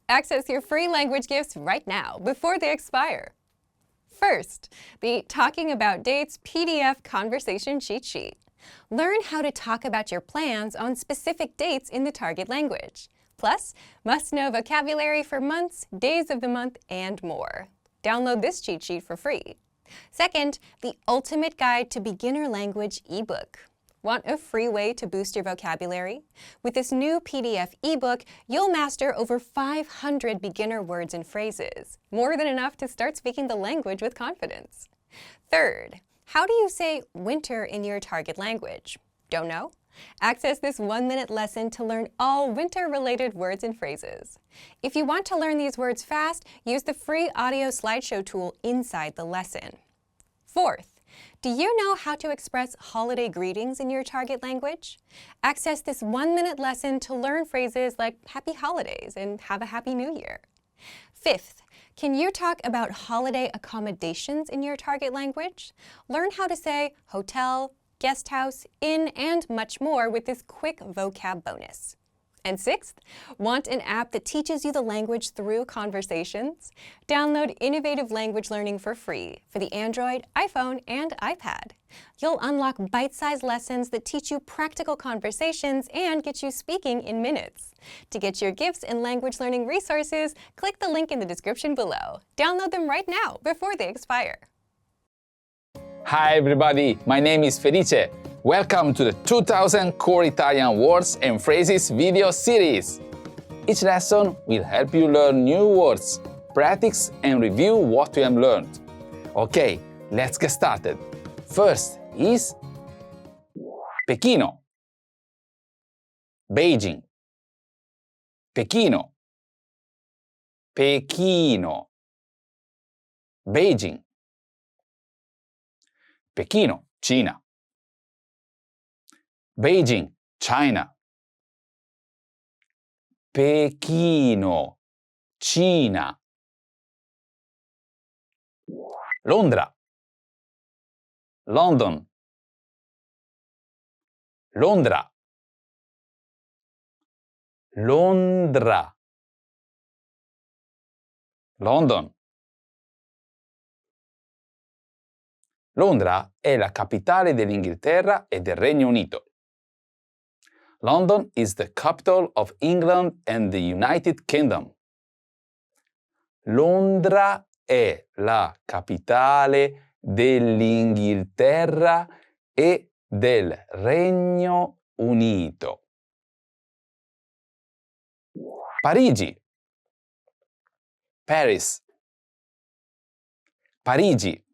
Access your free language gifts right now before they expire. First, the Talking About Dates PDF Conversation Cheat Sheet. Learn how to talk about your plans on specific dates in the target language. Plus, must-know vocabulary for months, days of the month, and more. Download this cheat sheet for free. Second, the Ultimate Guide to Beginner Language ebook. Want a free way to boost your vocabulary? With this new PDF ebook, you'll master over 500 beginner words and phrases, more than enough to start speaking the language with confidence. Third, how do you say winter in your target language? Don't know? Access this 1-minute lesson to learn all winter-related words and phrases. If you want to learn these words fast, use the free audio slideshow tool inside the lesson. Fourth, do you know how to express holiday greetings in your target language? Access this 1-minute lesson to learn phrases like Happy Holidays and Have a Happy New Year. Fifth, can you talk about holiday accommodations in your target language? Learn how to say hotel, guest house, inn, and much more with this quick vocab bonus. And sixth, want an app that teaches you the language through conversations? Download Innovative Language Learning for free for the Android, iPhone, and iPad. You'll unlock bite-sized lessons that teach you practical conversations and get you speaking in minutes. To get your gifts and language learning resources, click the link in the description below. Download them right now before they expire. Hi everybody, my name is Felice. Welcome to the 2000 Core Italian Words and Phrases video series. Each lesson will help you learn new words, practice and review what you have learned. Okay, let's get started. First is Pechino, Beijing, Pechino, Pechino, Beijing, Pechino, Cina, Beijing, China, Pechino, Cina, Londra, London, Londra, Londra, London. Londra è la capitale dell'Inghilterra e del Regno Unito. London is the capital of England and the United Kingdom. Londra è la capitale dell'Inghilterra e del Regno Unito. Parigi, Paris, Parigi,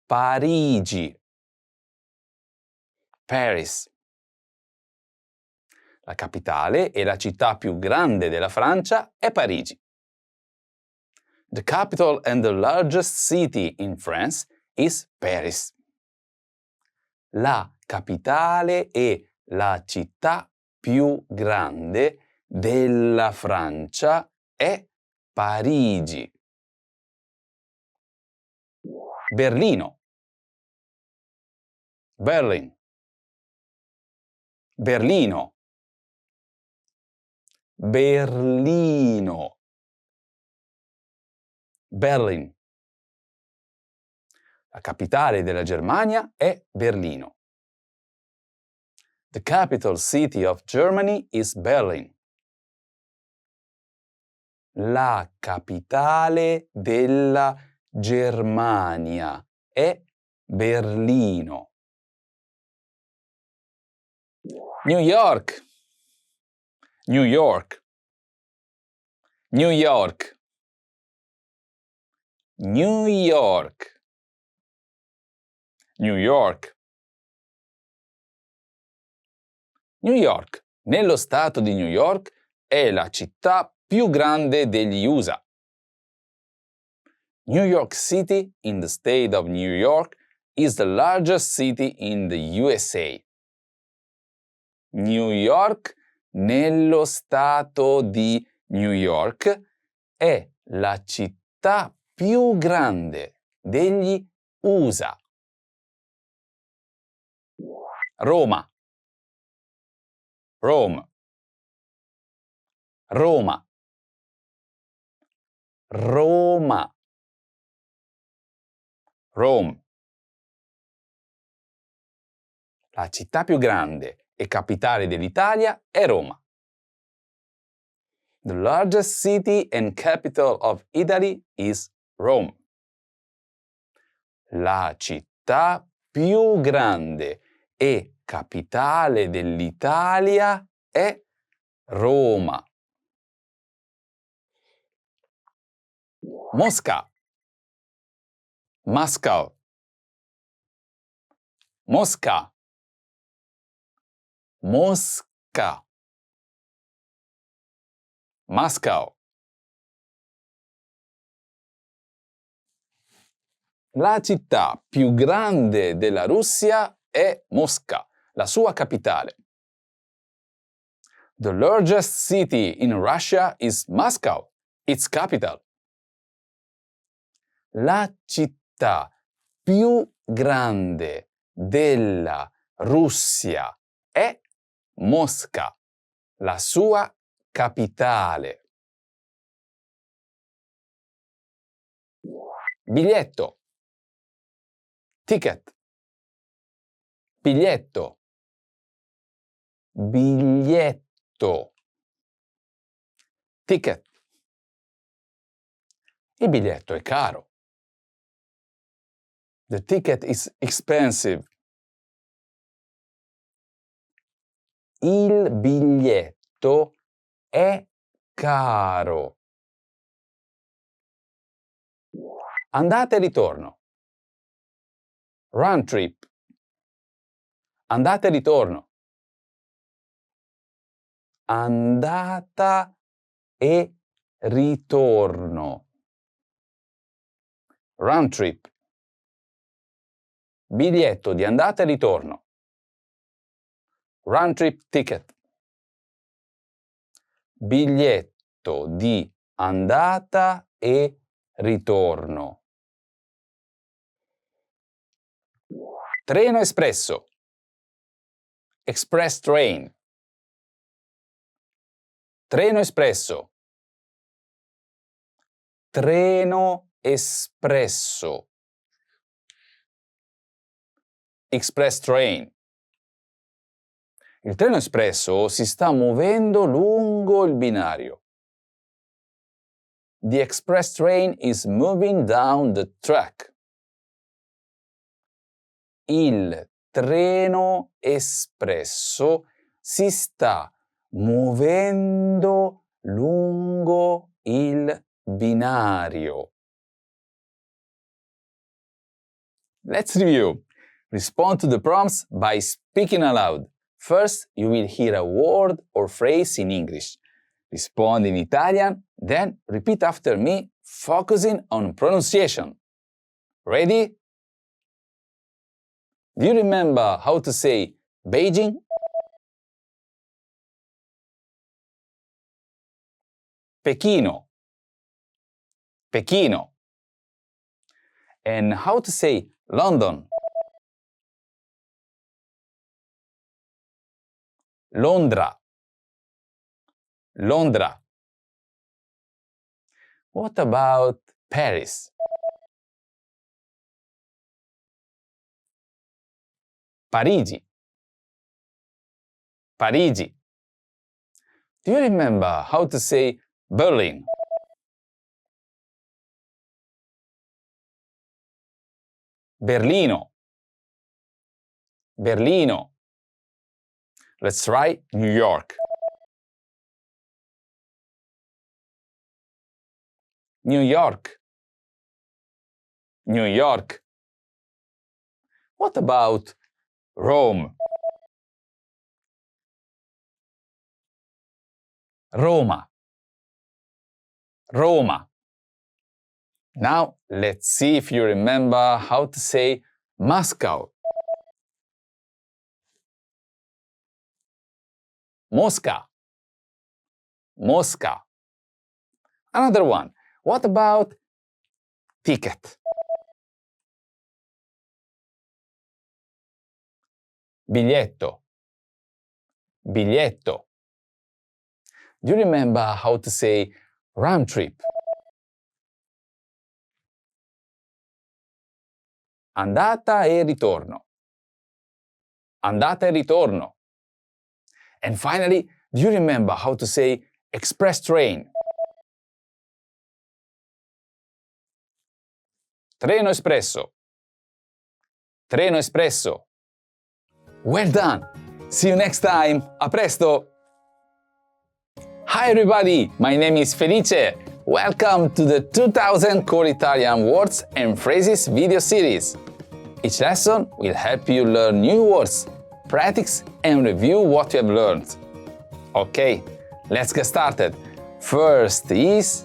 Parigi, Paris. La capitale e la città più grande della Francia è Parigi. The capital and the largest city in France is Paris. La capitale e la città più grande della Francia è Parigi. Berlino, Berlin, Berlino, Berlino, Berlin. La capitale della Germania è Berlino. The capital city of Germany is Berlin. La capitale della Germania è Berlino. New York, New York, New York, New York, New York. New York, nello stato di New York, è la città più grande degli USA. New York City, in the state of New York, is the largest city in the USA. New York, nello stato di New York, è la città più grande degli USA. Roma, Rome, Roma, Roma. Rome. La città più grande e capitale dell'Italia è Roma. The largest city and capital of Italy is Rome. La città più grande e capitale dell'Italia è Roma. Mosca. Moscow. Mosca. Mosca. Moscow. La città più grande della Russia è Mosca, la sua capitale. The largest city in Russia is Moscow, its capital. La città più grande della Russia è Mosca, la sua capitale. Biglietto. Ticket. Biglietto. Biglietto. Ticket. Il biglietto è caro. The ticket is expensive. Il biglietto è caro. Andata e ritorno. Round trip. Andata e ritorno. Andata e ritorno. Round trip. Biglietto di andata e ritorno. Round trip ticket. Biglietto di andata e ritorno. Treno espresso. Express train. Treno espresso. Treno espresso. Express train. Il treno espresso si sta muovendo lungo il binario. The express train is moving down the track. Il treno espresso si sta muovendo lungo il binario. Let's review. Respond to the prompts by speaking aloud. First, you will hear a word or phrase in English. Respond in Italian, then repeat after me, focusing on pronunciation. Ready? Do you remember how to say Beijing? Pechino. Pechino. And how to say London? Londra. Londra. What about Paris? Parigi. Parigi. Do you remember how to say Berlin? Berlino. Berlino. Let's try New York. New York. New York. What about Rome? Roma. Roma. Now, let's see if you remember how to say Moscow. Mosca. Mosca. Another one. What about ticket? Biglietto. Biglietto. Do you remember how to say round trip? Andata e ritorno. Andata e ritorno. And finally, do you remember how to say express train? Treno espresso. Treno espresso. Well done! See you next time! A presto! Hi everybody! My name is Felice. Welcome to the 2000 Core Italian Words and Phrases video series. Each lesson will help you learn new words, practice and review what you have learned. Okay, let's get started. First is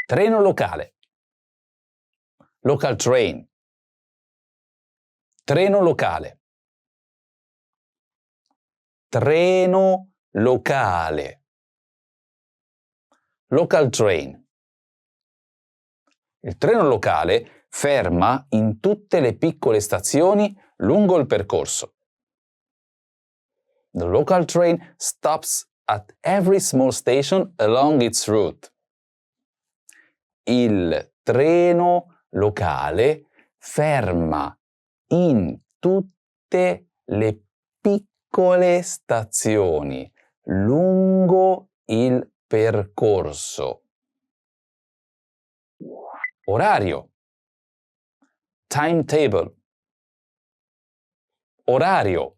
treno locale. Local train. Treno locale. Treno locale. Local train. Il treno locale ferma in tutte le piccole stazioni lungo il percorso. The local train stops at every small station along its route. Il treno locale ferma in tutte le piccole stazioni lungo il percorso. Orario. Timetable. Orario.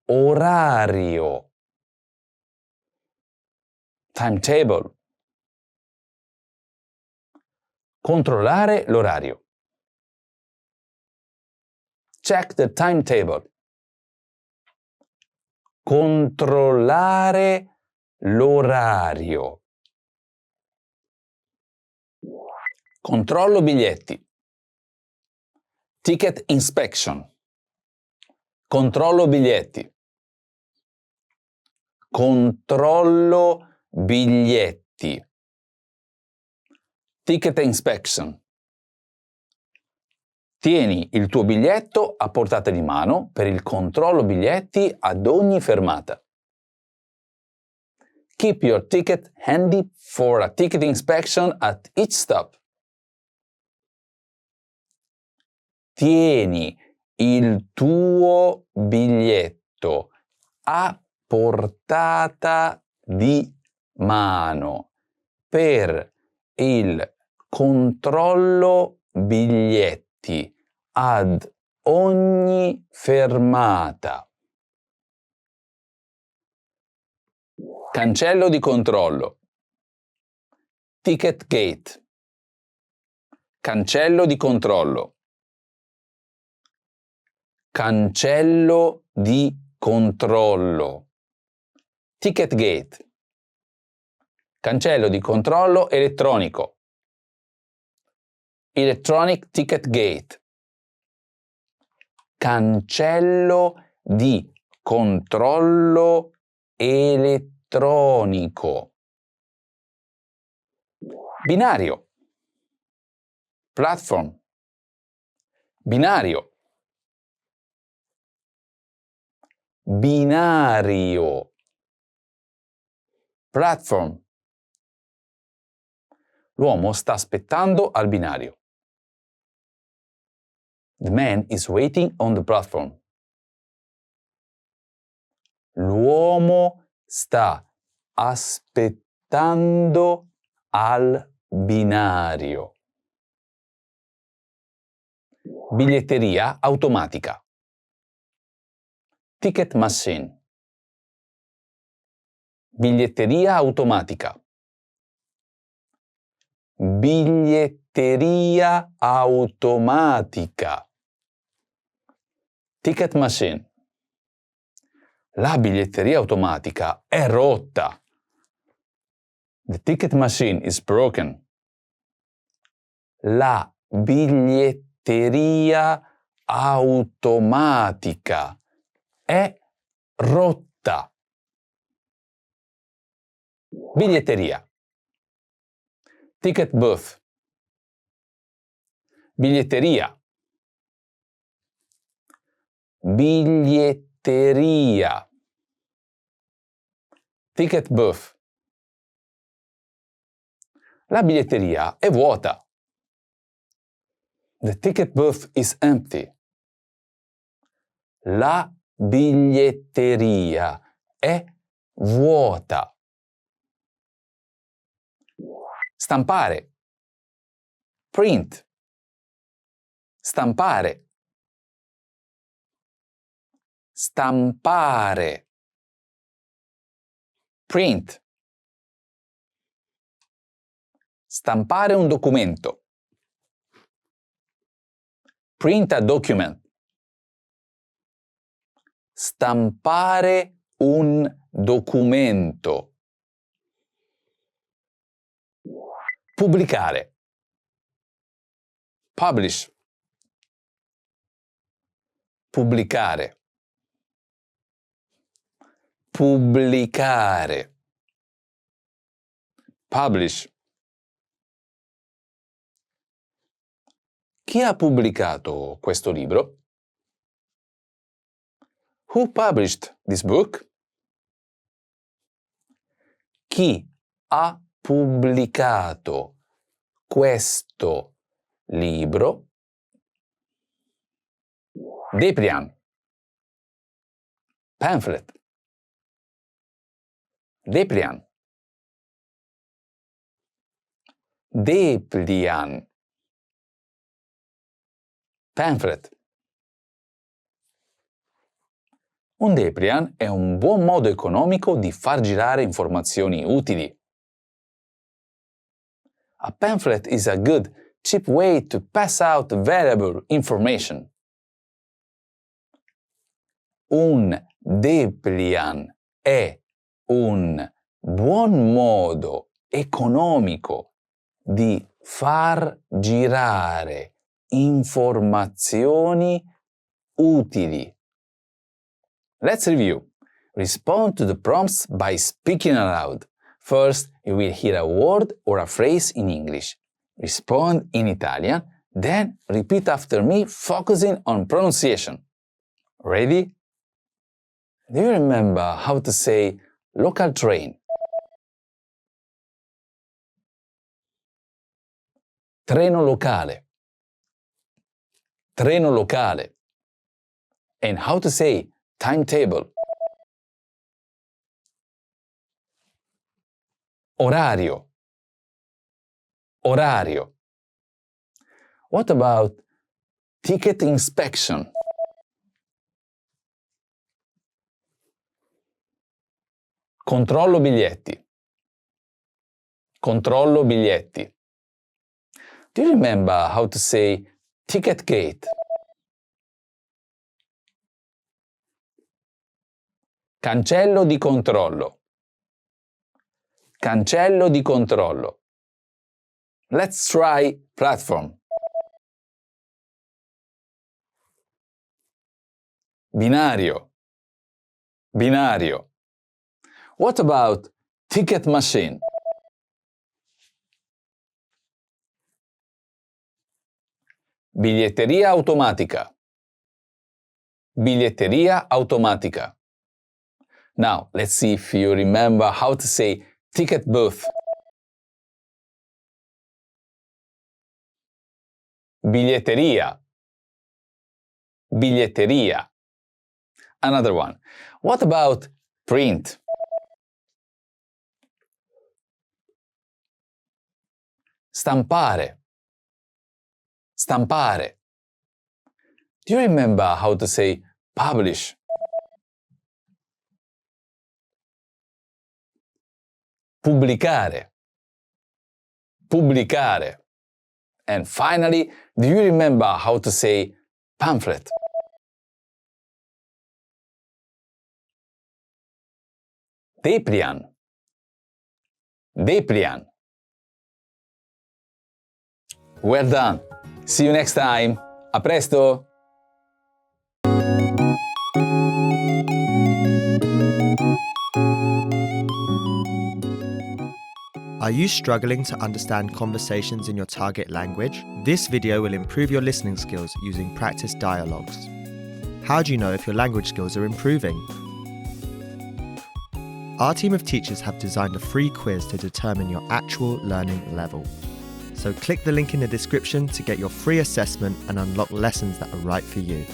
Orario. Timetable. Controllare l'orario. Check the timetable. Controllare l'orario. Controllo biglietti. Ticket inspection. Controllo biglietti. Controllo biglietti. Ticket inspection. Tieni il tuo biglietto a portata di mano per il controllo biglietti ad ogni fermata. Keep your ticket handy for a ticket inspection at each stop. Tieni il tuo biglietto a portata di mano per il controllo biglietti ad ogni fermata. Cancello di controllo. Ticket gate. Cancello di controllo. Cancello di controllo. Ticket gate. Cancello di controllo elettronico. Electronic ticket gate. Cancello di controllo elettronico. Binario. Platform. Binario. Binario. Platform. L'uomo sta aspettando al binario. The man is waiting on the platform. L'uomo sta aspettando al binario. Biglietteria automatica. Ticket machine. Biglietteria automatica. Biglietteria automatica. Ticket machine. La biglietteria automatica è rotta. The ticket machine is broken. La biglietteria automatica è rotta. Biglietteria. Ticket booth. Biglietteria. Biglietteria. Ticket booth. La biglietteria è vuota. The ticket booth is empty. La biglietteria è vuota. Stampare. Print. Stampare. Stampare. Print. Stampare un documento. Print a document. Stampare un documento. Pubblicare. Publish. Pubblicare. Pubblicare. Publish. Chi ha pubblicato questo libro? Who published this book? Chi ha pubblicato questo libro? Dépliant. Pamphlet. Dépliant. Dépliant. Pamphlet. Un dépliant è un buon modo economico di far girare informazioni utili. A pamphlet is a good, cheap way to pass out valuable information. Un dépliant è un buon modo economico di far girare informazioni utili. Let's review. Respond to the prompts by speaking aloud. First, you will hear a word or a phrase in English. Respond in Italian, then repeat after me, focusing on pronunciation. Ready? Do you remember how to say local train? Treno locale. Treno locale. And how to say timetable. Orario. Orario. What about ticket inspection? Controllo biglietti. Controllo biglietti. Do you remember how to say ticket gate? Cancello di controllo. Cancello di controllo. Let's try platform. Binario. Binario. What about ticket machine? Biglietteria automatica. Biglietteria automatica. Now, let's see if you remember how to say ticket booth. Biglietteria. Biglietteria. Another one. What about print? Stampare. Stampare. Do you remember how to say publish? Pubblicare. Pubblicare. And finally, do you remember how to say pamphlet? Dépliant. Dépliant. Well done. See you next time. A presto! Are you struggling to understand conversations in your target language? This video will improve your listening skills using practice dialogues. How do you know if your language skills are improving? Our team of teachers have designed a free quiz to determine your actual learning level. So click the link in the description to get your free assessment and unlock lessons that are right for you.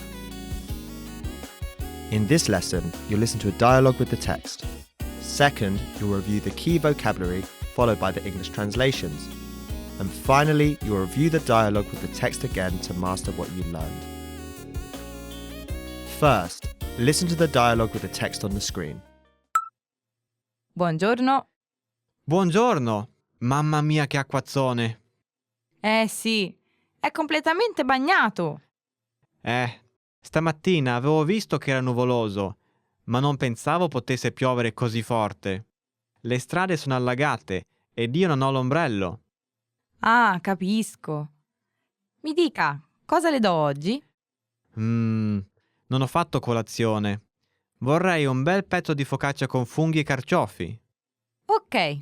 In this lesson, you'll listen to a dialogue with the text. Second, you'll review the key vocabulary, followed by the English translations. And finally, you'll review the dialogue with the text again to master what you learned. First, listen to the dialogue with the text on the screen. Buongiorno. Buongiorno! Mamma mia che acquazzone! Sì, è completamente bagnato. Stamattina avevo visto che era nuvoloso, ma non pensavo potesse piovere così forte. Le strade sono allagate ed io non ho l'ombrello. Ah, capisco. Mi dica, cosa le do oggi? Non ho fatto colazione. Vorrei un bel pezzo di focaccia con funghi e carciofi. Ok.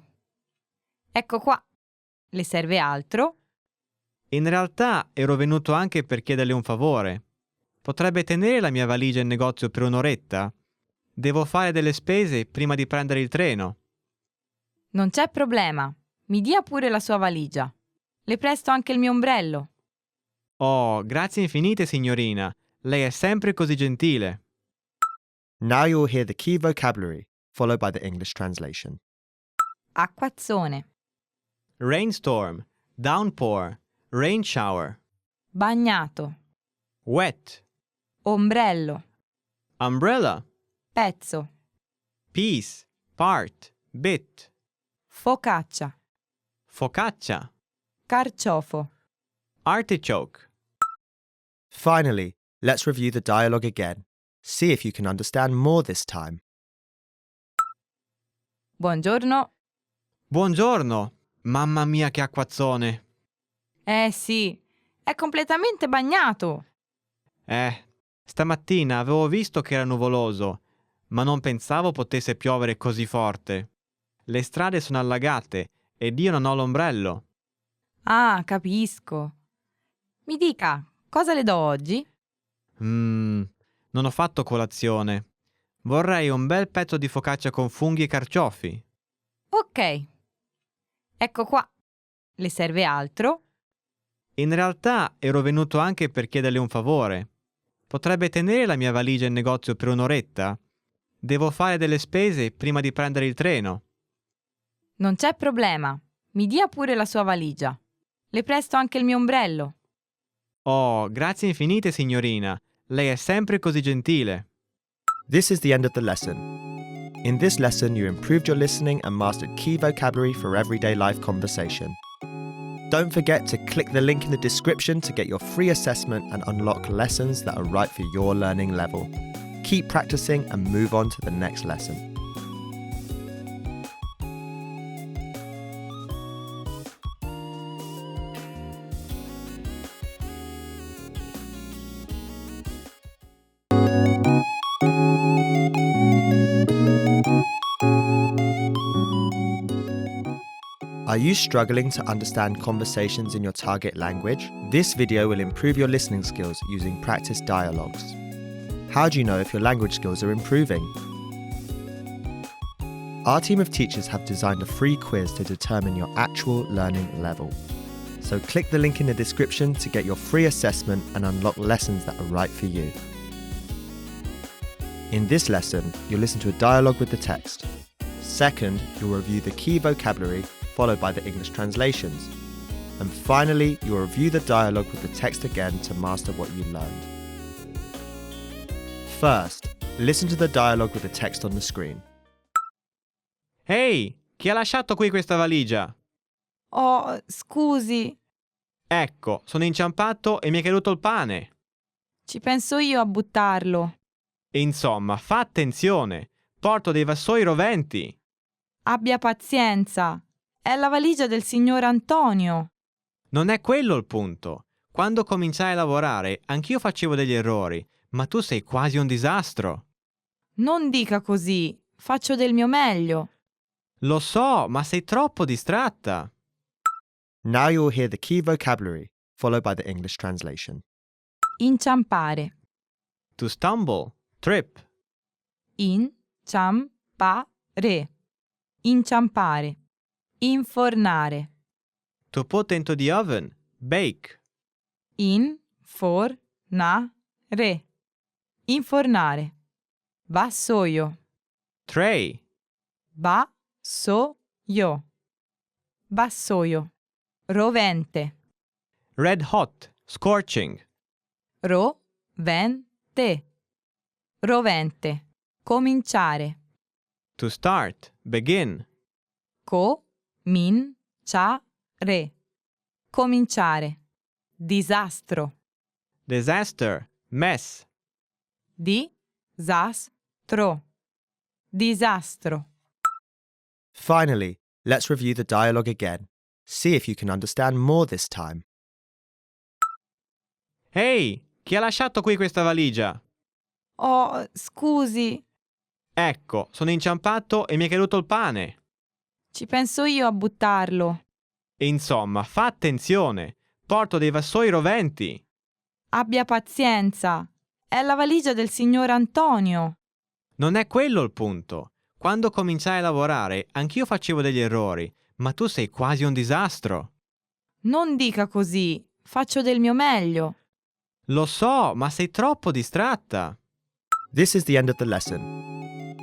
Ecco qua. Le serve altro? In realtà ero venuto anche per chiederle un favore. Potrebbe tenere la mia valigia in negozio per un'oretta? Devo fare delle spese prima di prendere il treno. Non c'è problema. Mi dia pure la sua valigia. Le presto anche il mio ombrello. Oh, grazie infinite, signorina. Lei è sempre così gentile. Now you'll hear the key vocabulary, followed by the English translation. Acquazzone. Rainstorm, downpour, rain shower, Bagnato. wet, Ombrello. umbrella, Pezzo. piece, part, bit, Focaccia. focaccia, Carciofo. artichoke. Finally, let's review the dialogue again. See if you can understand more this time. Buongiorno. Buongiorno! Mamma mia che acquazzone! Sì, è completamente bagnato. Stamattina avevo visto che era nuvoloso, ma non pensavo potesse piovere così forte. Le strade sono allagate ed io non ho l'ombrello. Ah, capisco. Mi dica, cosa le do oggi? Non ho fatto colazione. Vorrei un bel pezzo di focaccia con funghi e carciofi. Ok. Ecco qua. Le serve altro? In realtà ero venuto anche per chiederle un favore. Potrebbe tenere la mia valigia in negozio per un'oretta? Devo fare delle spese prima di prendere il treno. Non c'è problema. Mi dia pure la sua valigia. Le presto anche il mio ombrello. Oh, grazie infinite, signorina. Lei è sempre così gentile. This is the end of the lesson. In this lesson, you improved your listening and mastered key vocabulary for everyday life conversation. Don't forget to click the link in the description to get your free assessment and unlock lessons that are right for your learning level. Keep practicing and move on to the next lesson. Are you struggling to understand conversations in your target language? This video will improve your listening skills using practice dialogues. How do you know if your language skills are improving? Our team of teachers have designed a free quiz to determine your actual learning level. So click the link in the description to get your free assessment and unlock lessons that are right for you. In this lesson, you'll listen to a dialogue with the text. Second, you'll review the key vocabulary, followed by the English translations. And finally, you'll review the dialogue with the text again to master what you learned. First, listen to the dialogue with the text on the screen. Ehi, chi ha lasciato qui questa valigia? Oh, scusi. Ecco, sono inciampato e mi è caduto il pane. Ci penso io a buttarlo. Insomma, fa attenzione. Porto dei vassoi roventi. Abbia pazienza. È la valigia del signor Antonio. Non è quello il punto. Quando cominciai a lavorare, anch'io facevo degli errori, ma tu sei quasi un disastro. Non dica così. Faccio del mio meglio. Lo so, ma sei troppo distratta. Now you'll hear the key vocabulary, followed by the English translation. Inciampare. To stumble, trip. Inciampare. Inciampare. Infornare. To put into the oven. Bake. Infornare. Infornare. Vassoio. Tray. Vassoio. Vassoio. Rovente. Red hot. Scorching. Rovente. Rovente. Cominciare. To start. Begin. Cominciare. Cominciare. Disastro. Disaster. Mess. Disastro. Disastro. Finally, let's review the dialogue again. See if you can understand more this time. Ehi, chi ha lasciato qui questa valigia? Oh, scusi, Ecco, sono inciampato e mi è caduto il pane. ci penso io a buttarlo. Insomma, fa attenzione. Porto dei vassoi roventi. Abbia pazienza. È la valigia del signor Antonio. Non è quello il punto. Quando cominciai a lavorare, anch'io facevo degli errori, ma tu sei quasi un disastro. Non dica così. Faccio del mio meglio. Lo so, ma sei troppo distratta. This is the end of the lesson.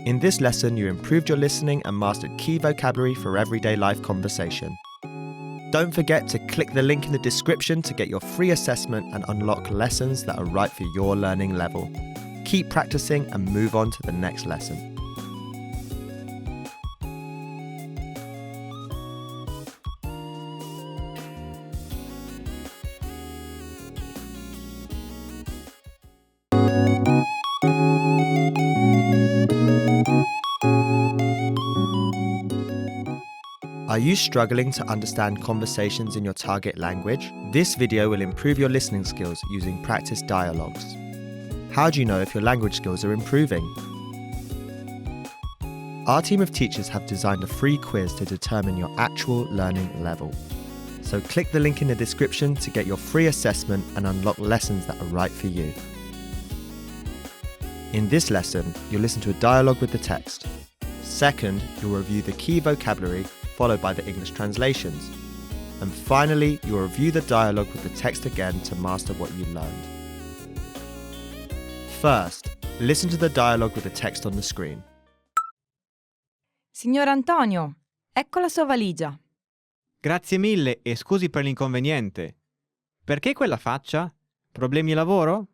In this lesson, you improved your listening and mastered key vocabulary for everyday life conversation. Don't forget to click the link in the description to get your free assessment and unlock lessons that are right for your learning level. Keep practicing and move on to the next lesson. Are you struggling to understand conversations in your target language? This video will improve your listening skills using practice dialogues. How do you know if your language skills are improving? Our team of teachers have designed a free quiz to determine your actual learning level. So click the link in the description to get your free assessment and unlock lessons that are right for you. In this lesson, you'll listen to a dialogue with the text. Second, you'll review the key vocabulary followed by the English translations. And finally, you'll review the dialogue with the text again to master what you learned. First, listen to the dialogue with the text on the screen. Signor Antonio, ecco la sua valigia. Grazie mille e scusi per l'inconveniente. Perché quella faccia? Problemi lavoro?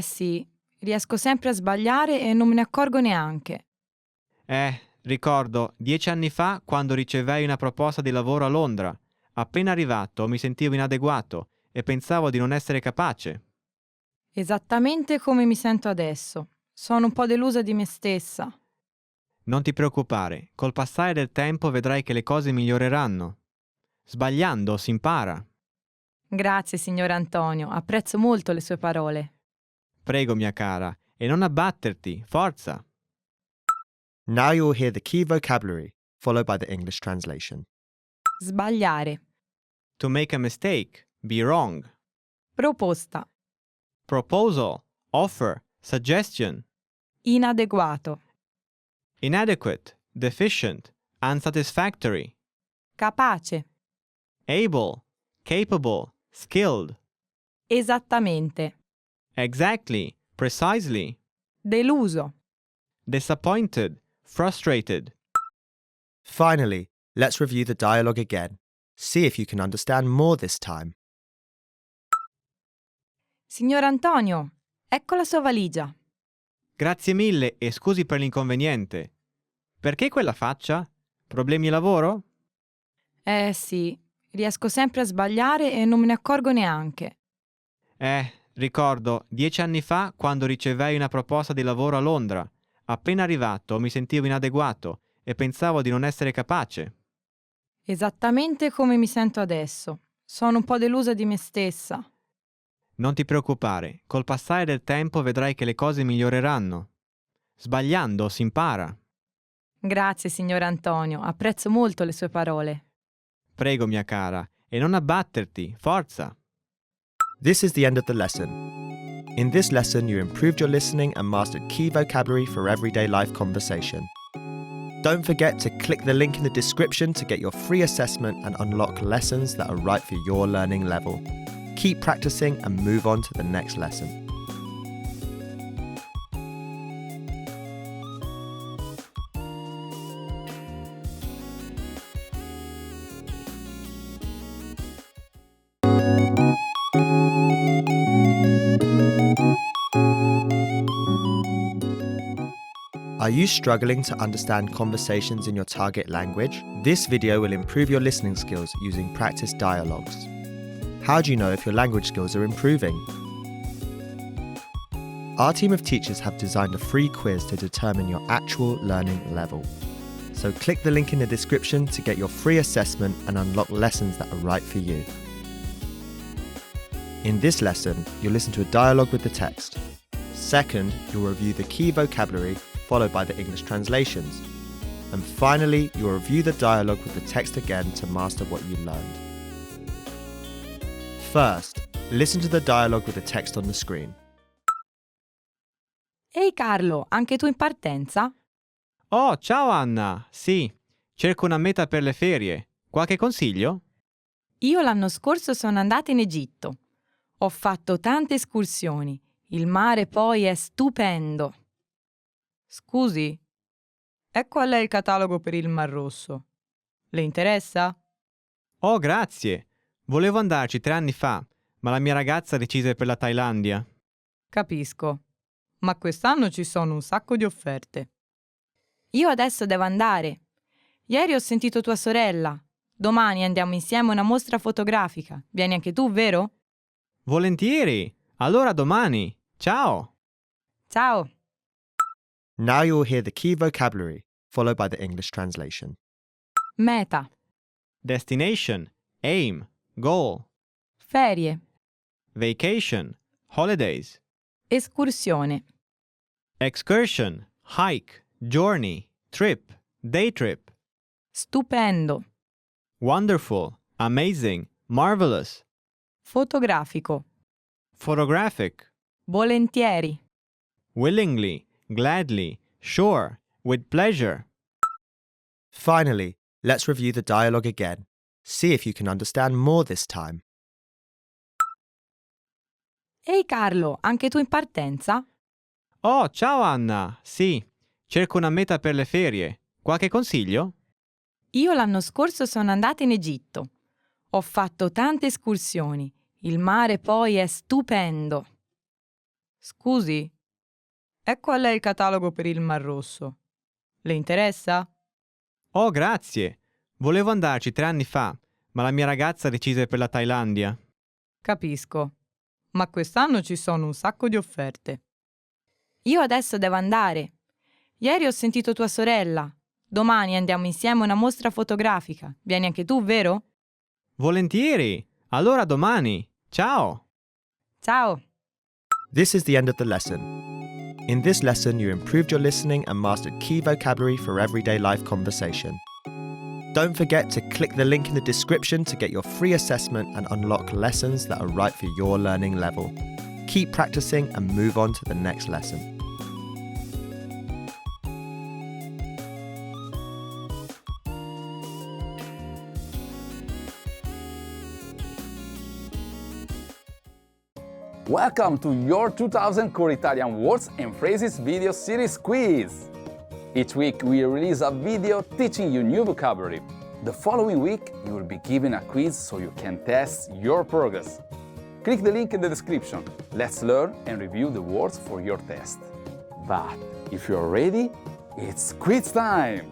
Sì, riesco sempre a sbagliare e non me ne accorgo neanche. Ricordo, 10 anni fa, quando ricevei una proposta di lavoro a Londra. Appena arrivato mi sentivo inadeguato e pensavo di non essere capace. Esattamente come mi sento adesso. Sono un po' delusa di me stessa. Non ti preoccupare, col passare del tempo vedrai che le cose miglioreranno. Sbagliando si impara. Grazie, signor Antonio, apprezzo molto le sue parole. Prego, mia cara, e non abbatterti, forza! Now you will hear the key vocabulary, followed by the English translation. Sbagliare. To make a mistake, be wrong. Proposta. Proposal, offer, suggestion. Inadeguato. Inadequate, deficient, unsatisfactory. Capace. Able, capable, skilled. Esattamente. Exactly, precisely. Deluso. Disappointed, frustrated. Finally, let's review the dialogue again. See if you can understand more this time. Signor Antonio, ecco la sua valigia. Grazie mille e scusi per l'inconveniente. Perché quella faccia? Problemi lavoro? Sì, riesco sempre a sbagliare e non me ne accorgo neanche. Ricordo, 10 anni fa, quando ricevei una proposta di lavoro a Londra. Appena arrivato mi sentivo inadeguato e pensavo di non essere capace. Esattamente come mi sento adesso. Sono un po' delusa di me stessa. Non ti preoccupare, col passare del tempo vedrai che le cose miglioreranno. Sbagliando si impara. Grazie, signor Antonio, apprezzo molto le sue parole. Prego, mia cara, e non abbatterti, forza! This is the end of the lesson. In this lesson, you improved your listening and mastered key vocabulary for everyday life conversation. Don't forget to click the link in the description to get your free assessment and unlock lessons that are right for your learning level. Keep practicing and move on to the next lesson. Are you struggling to understand conversations in your target language? This video will improve your listening skills using practice dialogues. How do you know if your language skills are improving? Our team of teachers have designed a free quiz to determine your actual learning level. So click the link in the description to get your free assessment and unlock lessons that are right for you. In this lesson, you'll listen to a dialogue with the text. Second, you'll review the key vocabulary followed by the English translations. And finally, you'll review the dialogue with the text again to master what you learned. First, listen to the dialogue with the text on the screen. Ehi Carlo, anche tu in partenza? Oh, ciao Anna! Sì, cerco una meta per le ferie. Qualche consiglio? Io l'anno scorso sono andata in Egitto. Ho fatto tante escursioni. Il mare poi è stupendo. Scusi, e qual è il catalogo per il Mar Rosso? Le interessa? Oh, grazie! Volevo andarci 3 anni fa, ma la mia ragazza decise per la Thailandia. Capisco, ma quest'anno ci sono un sacco di offerte. Io adesso devo andare. Ieri ho sentito tua sorella. Domani andiamo insieme a una mostra fotografica. Vieni anche tu, vero? Volentieri! Allora domani! Ciao! Ciao! Now you'll hear the key vocabulary, followed by the English translation. Meta, Destination, aim, goal. ferie, Vacation, holidays. escursione, Excursion, hike, journey, trip, day trip. stupendo, Wonderful, amazing, marvelous. fotografico, Photographic, volentieri, willingly, gladly, sure, with pleasure. Finally, let's review the dialogue again. See if you can understand more this time. Ehi Carlo, anche tu in partenza? Oh, ciao Anna! Sì, cerco una meta per le ferie. Qualche consiglio? Io l'anno scorso sono andata in Egitto. Ho fatto tante escursioni. Il mare poi è stupendo. Scusi, e qual è il catalogo per il Mar Rosso? Le interessa? Oh, grazie! Volevo andarci 3 anni fa, ma la mia ragazza decise per la Thailandia. Capisco, ma quest'anno ci sono un sacco di offerte. Io adesso devo andare. Ieri ho sentito tua sorella. Domani andiamo insieme a una mostra fotografica. Vieni anche tu, vero? Volentieri! Allora domani! Ciao! Ciao! This is the end of the lesson. In this lesson, you improved your listening and mastered key vocabulary for everyday life conversation. Don't forget to click the link in the description to get your free assessment and unlock lessons that are right for your learning level. Keep practicing and move on to the next lesson. Welcome to your 2000 Core Italian Words and Phrases video series quiz! Each week we release a video teaching you new vocabulary. The following week you will be given a quiz so you can test your progress. Click the link in the description. Let's learn and review the words for your test. But if you're ready, it's quiz time!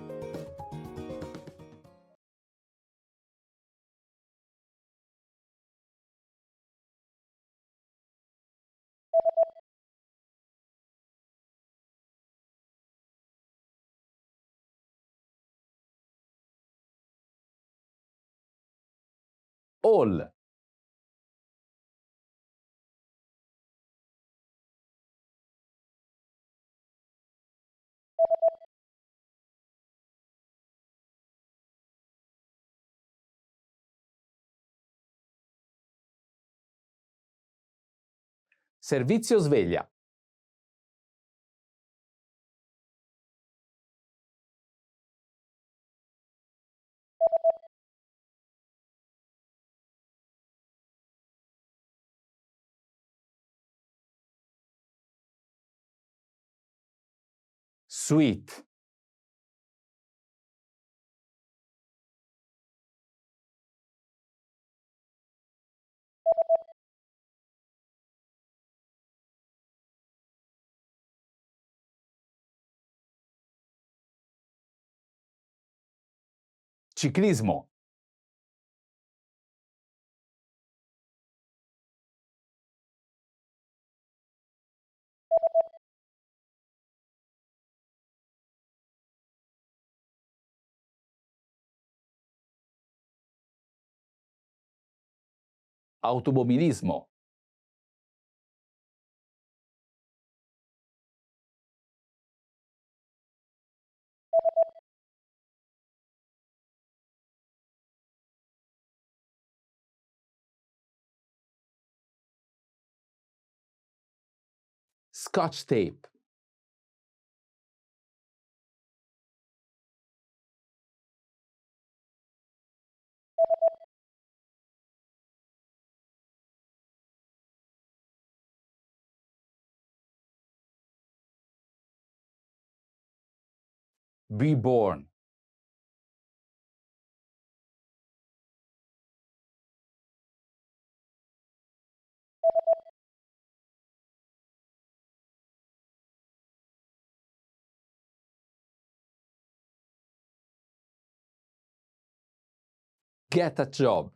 All. Servizio sveglia. Sweet. Ciclismo. Automobilismo. Scotch tape. Be born. Get a job.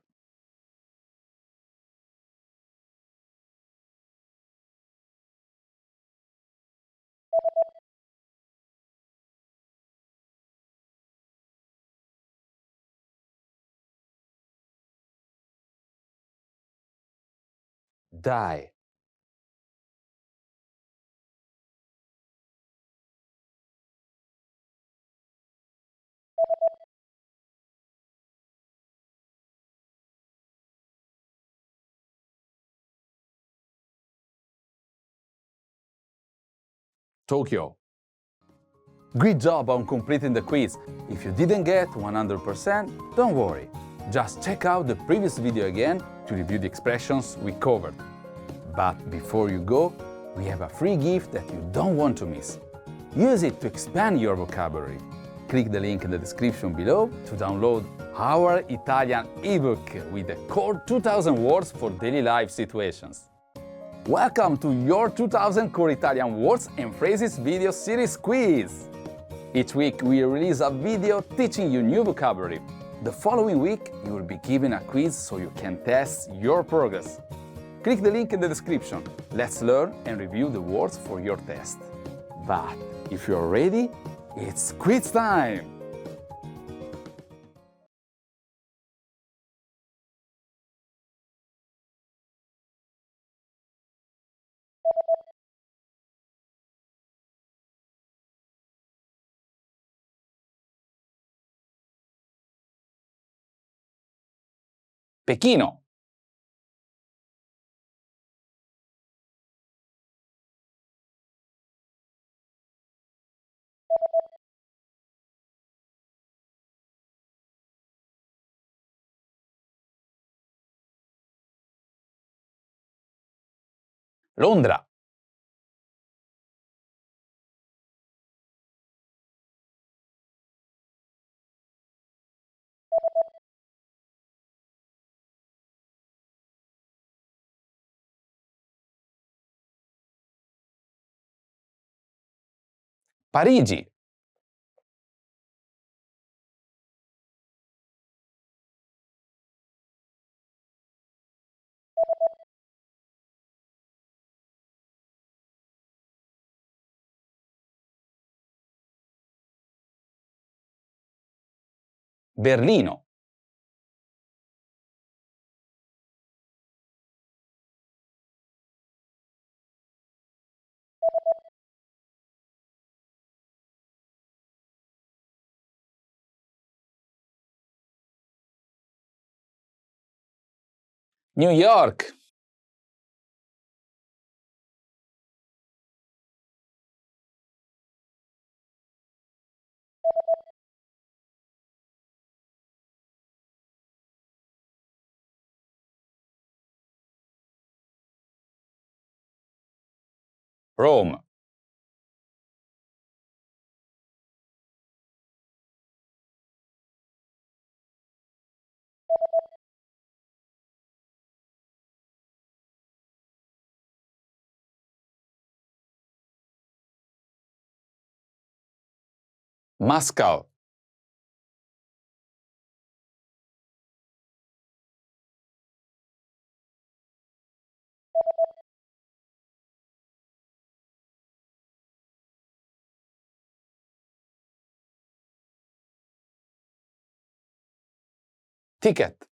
Die. Tokyo. Great job on completing the quiz. If you didn't get 100%, don't worry. Just check out the previous video again to review the expressions we covered. But before you go, we have a free gift that you don't want to miss. Use it to expand your vocabulary. Click the link in the description below to download our Italian ebook with the core 2000 words for daily life situations. Welcome to your 2000 Core Italian Words and Phrases video series quiz! Each week we release a video teaching you new vocabulary. The following week you will be given a quiz so you can test your progress. Click the link in the description. Let's learn and review the words for your test. But if you're ready, it's quiz time! Pechino. Londra. Parigi. Berlino. New York. Rome. Moscow. Ticket.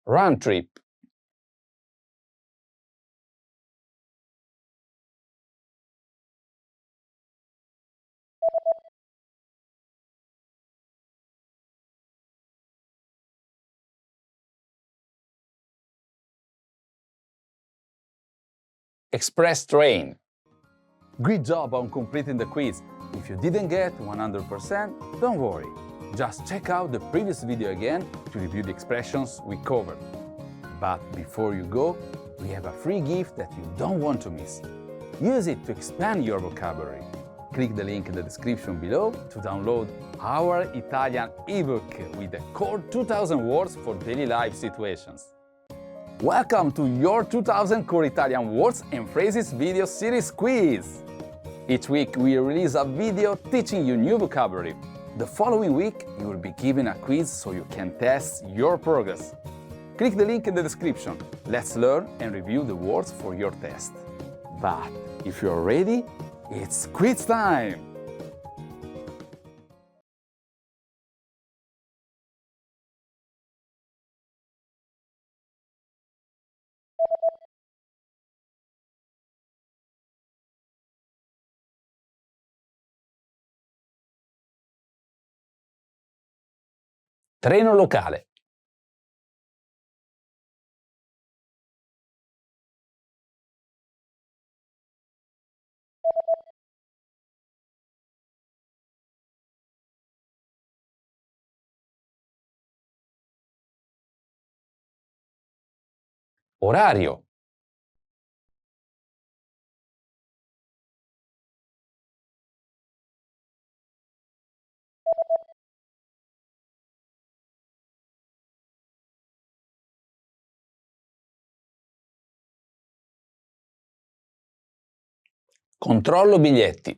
Run trip. Express train. Great job on completing the quiz. If you didn't get 100%, don't worry. Just check out the previous video again to review the expressions we covered. But before you go, we have a free gift that you don't want to miss. Use it to expand your vocabulary. Click the link in the description below to download our Italian ebook with the core 2000 words for daily life situations. Welcome to your 2000 Core Italian Words and Phrases video series quiz! Each week we release a video teaching you new vocabulary. The following week you will be given a quiz so you can test your progress. Click the link in the description. Let's learn and review the words for your test. But if you're ready, it's quiz time! Treno locale. Orario. Controllo biglietti.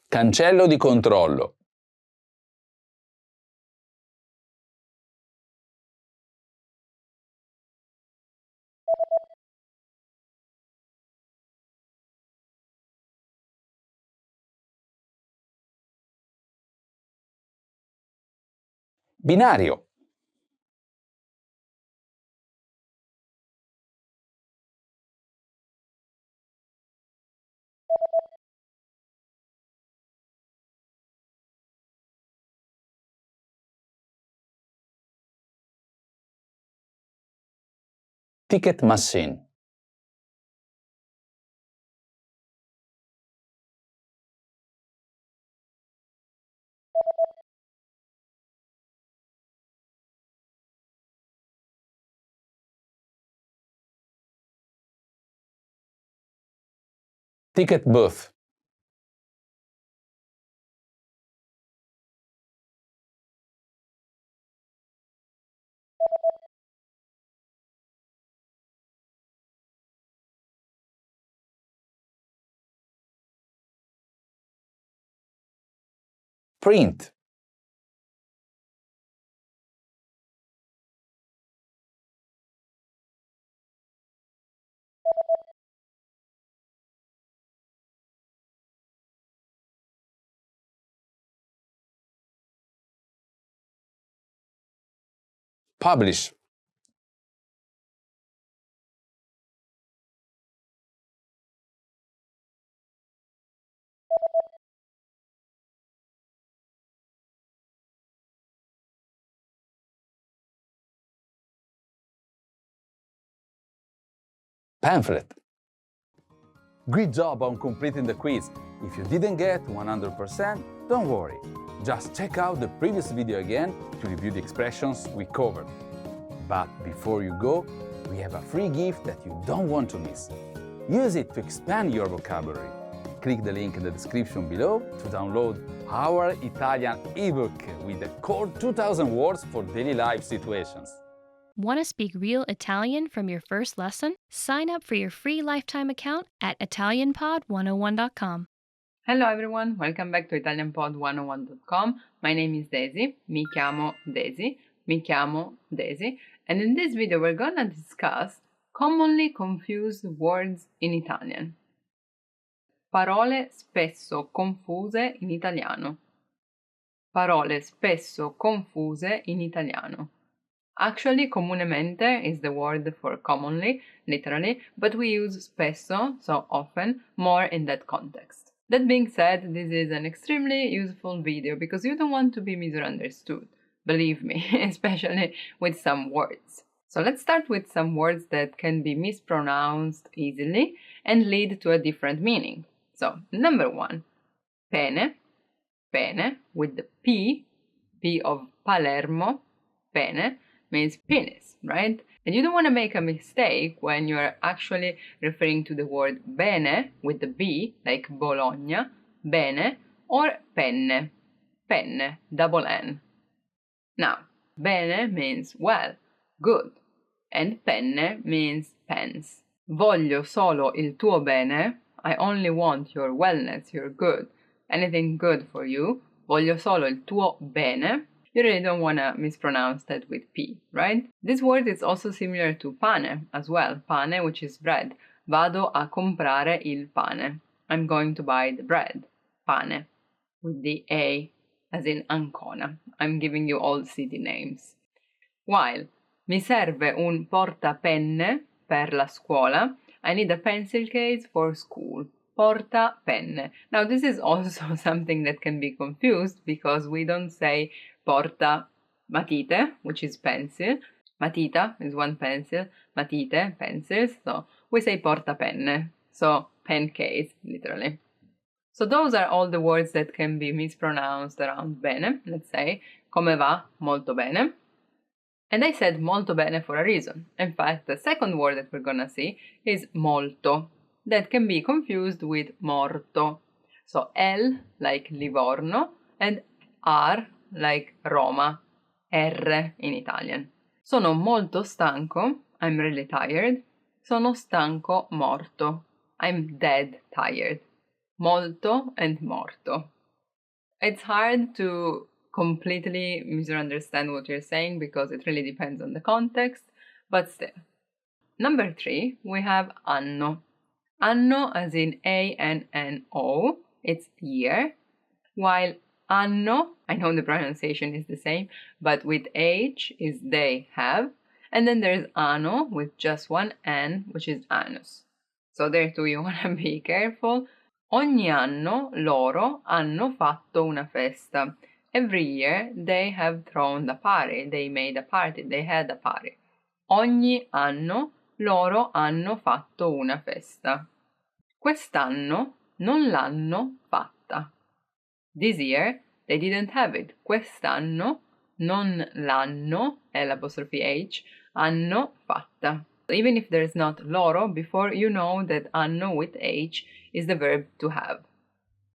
Cancello di controllo. Binario. Ticket machine. Ticket booth. Print. Publish. Pamphlet. Great job on completing the quiz. If you didn't get 100%, don't worry. Just check out the previous video again to review the expressions we covered. But before you go, we have a free gift that you don't want to miss. Use it to expand your vocabulary. Click the link in the description below to download our Italian ebook with the core 2000 words for daily life situations. Want to speak real Italian from your first lesson? Sign up for your free lifetime account at ItalianPod101.com. Hello everyone, welcome back to ItalianPod101.com. My name is Daisy, mi chiamo Daisy, and in this video we're gonna discuss commonly confused words in Italian. Parole spesso confuse in italiano. Parole spesso confuse in italiano. Actually, comunemente is the word for commonly, literally, but we use spesso, so often, more in that context. That being said, this is an extremely useful video because you don't want to be misunderstood, believe me, especially with some words. So let's start with some words that can be mispronounced easily and lead to a different meaning. So, number one, pene, with the P of Palermo, pene, means penis, right? And you don't want to make a mistake when you're actually referring to the word bene with the B, like Bologna, bene, or penne, double N. Now, bene means well, good, and penne means pens. Voglio solo il tuo bene, I only want your wellness, your good, anything good for you. Voglio solo il tuo bene. You really don't want to mispronounce that with P, right? This word is also similar to pane as well. Pane, which is bread. Vado a comprare il pane. I'm going to buy the bread. Pane, with the A, as in Ancona. I'm giving you all city names. While mi serve un portapenne per la scuola, I need a pencil case for school. Porta penne. Now this is also something that can be confused because we don't say porta matite, which is pencil. Matita is one pencil, matite, pencils. So we say porta penne, so pen case, literally. So those are all the words that can be mispronounced around bene. Let's say, come va? Molto bene. And I said molto bene for a reason. In fact, the second word that we're gonna see is molto. That can be confused with morto. So L like Livorno and R like Roma. R in Italian. Sono molto stanco. I'm really tired. Sono stanco morto. I'm dead tired. Molto and morto. It's hard to completely misunderstand what you're saying because it really depends on the context, but still. Number 3, we have anno. Anno as in A-N-N-O, it's year, while anno, I know the pronunciation is the same, but with H is they have, and then there's anno with just one N, which is annus. So there too you want to be careful. Ogni anno loro hanno fatto una festa. Every year they have thrown a party, they made a party, they had a party. Ogni anno loro hanno fatto una festa. Quest'anno non l'hanno fatta. This year they didn't have it. Quest'anno non l'hanno, l'apostrophe H, hanno fatta. Even if there's not loro before, you know that anno with H is the verb to have.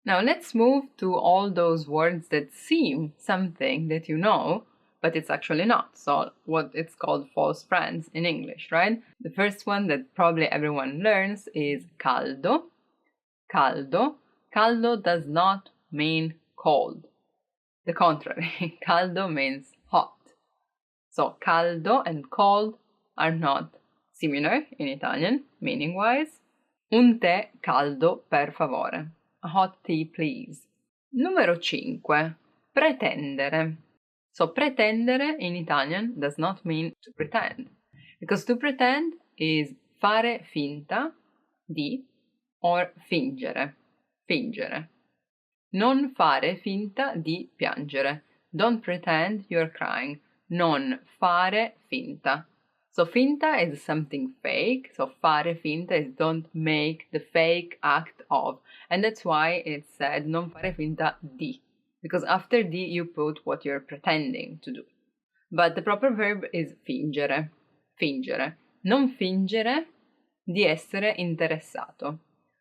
Now let's move to all those words that seem something that you know, but it's actually not. So what it's called false friends in English, right? The first one that probably everyone learns is caldo. Caldo. Caldo does not mean cold. The contrary, caldo means hot. So caldo and cold are not similar in Italian, meaning-wise. Un tè caldo, per favore. A hot tea, please. Numero 5. Pretendere. So pretendere in Italian does not mean to pretend. Because to pretend is fare finta di or fingere. Fingere. Non fare finta di piangere. Don't pretend you're crying. Non fare finta. So finta is something fake. So fare finta is don't make the fake act of. And that's why it said non fare finta di. Because after di you put what you're pretending to do. But the proper verb is fingere. Fingere. Non fingere di essere interessato.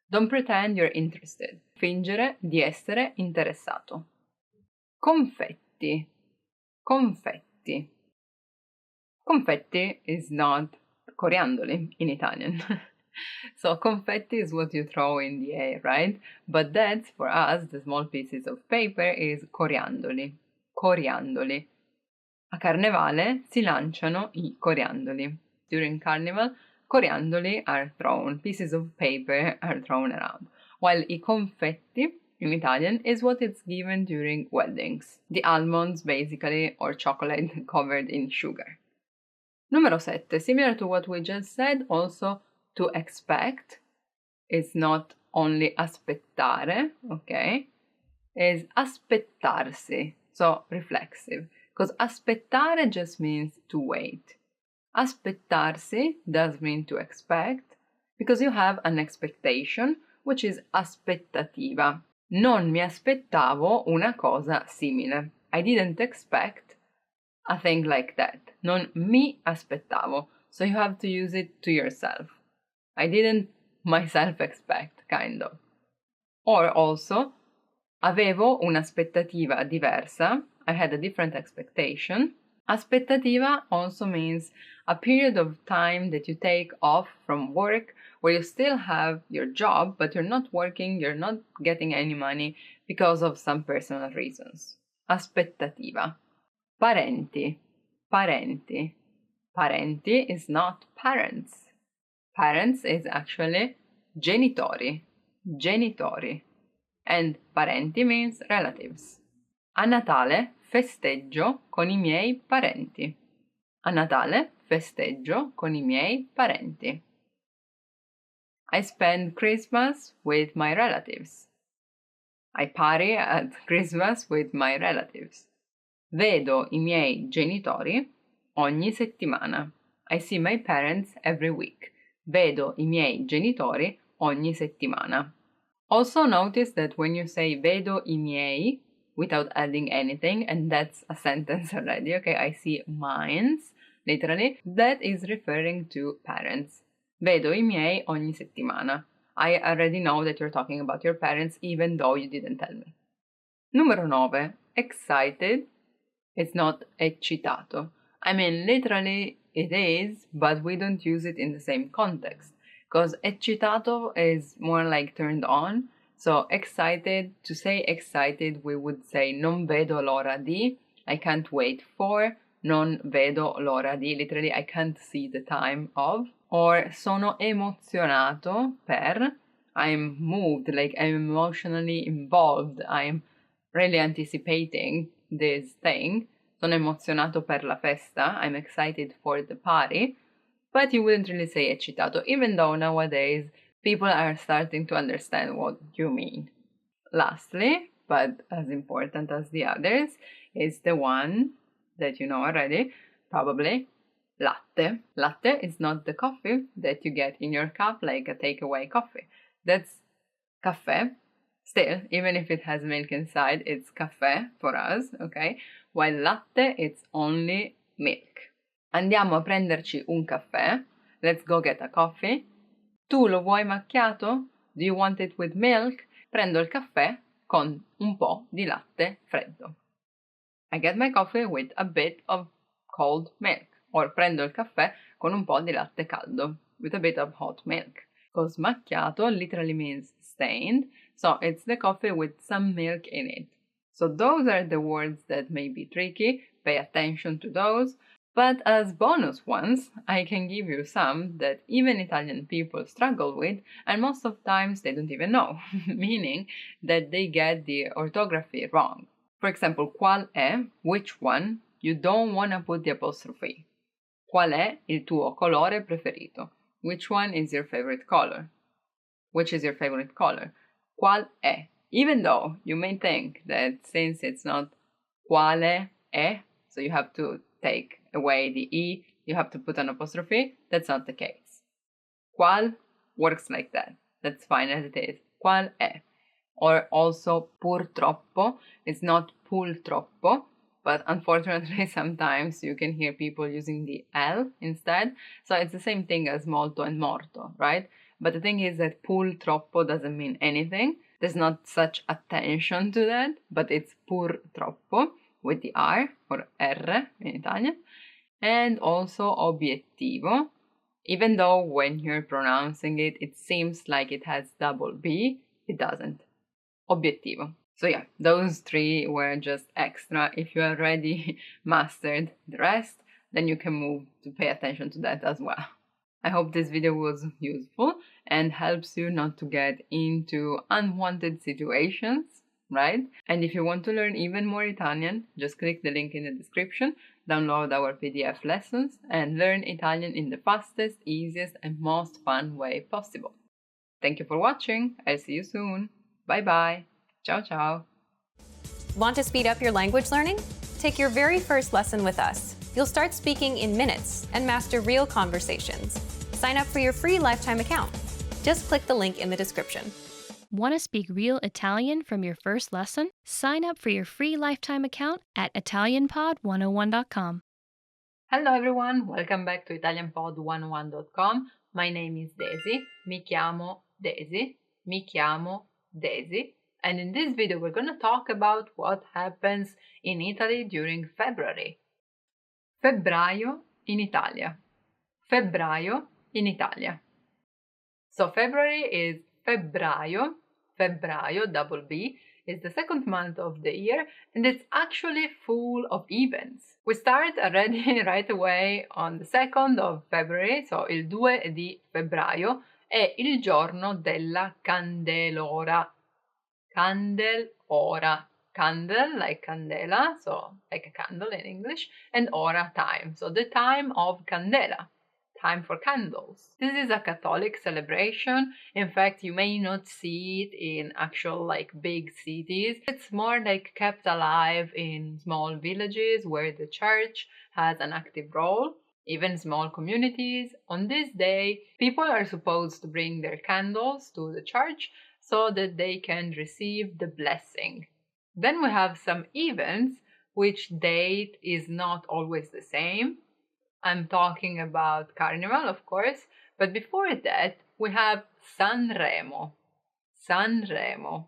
Don't pretend you're interested. Fingere di essere interessato. Confetti. Confetti. Confetti is not coriandoli in Italian. So confetti is what you throw in the air, right? But that's, for us, the small pieces of paper, is coriandoli. Coriandoli. A Carnevale si lanciano I coriandoli. During Carnival, coriandoli are thrown, pieces of paper are thrown around. While I confetti, in Italian, is what is given during weddings. The almonds, basically, or chocolate covered in sugar. Numero 7, similar to what we just said, also to expect is not only aspettare, okay, is aspettarsi, so reflexive, because aspettare just means to wait. Aspettarsi does mean to expect, because you have an expectation, which is aspettativa. Non mi aspettavo una cosa simile. I didn't expect a thing like that. Non mi aspettavo. So you have to use it to yourself. I didn't myself expect, kind of. Or also, avevo un'aspettativa diversa. I had a different expectation. Aspettativa also means a period of time that you take off from work where you still have your job, but you're not working, you're not getting any money because of some personal reasons. Aspettativa. Parenti. Parenti. Parenti is not parents. Parents is actually genitori. Genitori. And parenti means relatives. A Natale festeggio con I miei parenti. A Natale festeggio con I miei parenti. I spend Christmas with my relatives. I party at Christmas with my relatives. Vedo I miei genitori ogni settimana. I see my parents every week. Vedo I miei genitori ogni settimana. Also notice that when you say vedo I miei without adding anything, and that's a sentence already, okay, I see mines, literally, that is referring to parents. Vedo I miei ogni settimana. I already know that you're talking about your parents even though you didn't tell me. Numero 9. Excited. It's not eccitato. I mean, literally it is, but we don't use it in the same context. Because eccitato is more like turned on. So excited, to say excited, we would say non vedo l'ora di, I can't wait for, non vedo l'ora di, literally I can't see the time of. Or sono emozionato per, I'm moved, like I'm emotionally involved, I'm really anticipating this thing. Sono emozionato per la festa, I'm excited for the party. But you wouldn't really say eccitato, even though nowadays people are starting to understand what you mean. Lastly, but as important as the others, is the one that you know already, probably, latte. Latte is not the coffee that you get in your cup like a takeaway coffee. That's caffè. Still, even if it has milk inside, it's caffè for us, okay? While latte, it's only milk. Andiamo a prenderci un caffè. Let's go get a coffee. Tu lo vuoi macchiato? Do you want it with milk? Prendo il caffè con un po' di latte freddo. I get my coffee with a bit of cold milk. Or prendo il caffè con un po' di latte caldo. With a bit of hot milk. Because macchiato literally means stained. So it's the coffee with some milk in it. So those are the words that may be tricky. Pay attention to those. But as bonus ones, I can give you some that even Italian people struggle with, and most of times they don't even know, meaning that they get the orthography wrong. For example, qual è, which one, you don't want to put the apostrophe. Qual è il tuo colore preferito? Which one is your favorite color? Which is your favorite color? Qual è? Even though you may think that since it's not quale è, so you have to take away the E, you have to put an apostrophe. That's not the case. Qual works like that. That's fine as it is. Qual è? Or also purtroppo. It's not purtroppo, but unfortunately sometimes you can hear people using the L instead. So it's the same thing as molto and morto, right? But the thing is that purtroppo doesn't mean anything. There's not such attention to that, but it's purtroppo with the R or R in Italian. And also obiettivo, even though when you're pronouncing it, it seems like it has double B, it doesn't. Obiettivo. So yeah, those three were just extra. If you already mastered the rest, then you can move to pay attention to that as well. I hope this video was useful and helps you not to get into unwanted situations, right? And if you want to learn even more Italian, just click the link in the description, download our PDF lessons, and learn Italian in the fastest, easiest, and most fun way possible. Thank you for watching. I'll see you soon. Bye bye. Ciao ciao. Want to speed up your language learning? Take your very first lesson with us. You'll start speaking in minutes and master real conversations. Sign up for your free lifetime account. Just click the link in the description. Want to speak real Italian from your first lesson? Sign up for your free lifetime account at ItalianPod101.com. Hello everyone, welcome back to ItalianPod101.com. My name is Daisy. Mi chiamo Daisy. Mi chiamo Daisy. And in this video we're going to talk about what happens in Italy during February. Febbraio in Italia. Febbraio in Italia. So February is febbraio. Febbraio, double B, is the second month of the year, and it's actually full of events. We start already right away on the 2nd of February, so il 2 di febbraio è il giorno della Candelora. Candelora. Candle, like candela, so like a candle in English, and ora, time, so the time of candela, time for candles. This is a Catholic celebration. In fact, you may not see it in actual like big cities. It's more like kept alive in small villages where the church has an active role. Even small communities. On this day, people are supposed to bring their candles to the church so that they can receive the blessing. Then we have some events which date is not always the same. I'm talking about Carnival, of course, but before that we have Sanremo. Sanremo.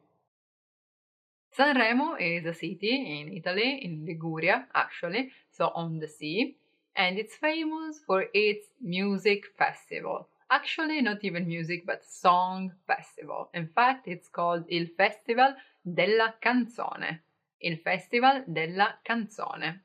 Sanremo is a city in Italy, in Liguria actually, so on the sea, and it's famous for its music festival. Actually, not even music, but song festival. In fact, it's called Il Festival della Canzone. Il Festival della Canzone.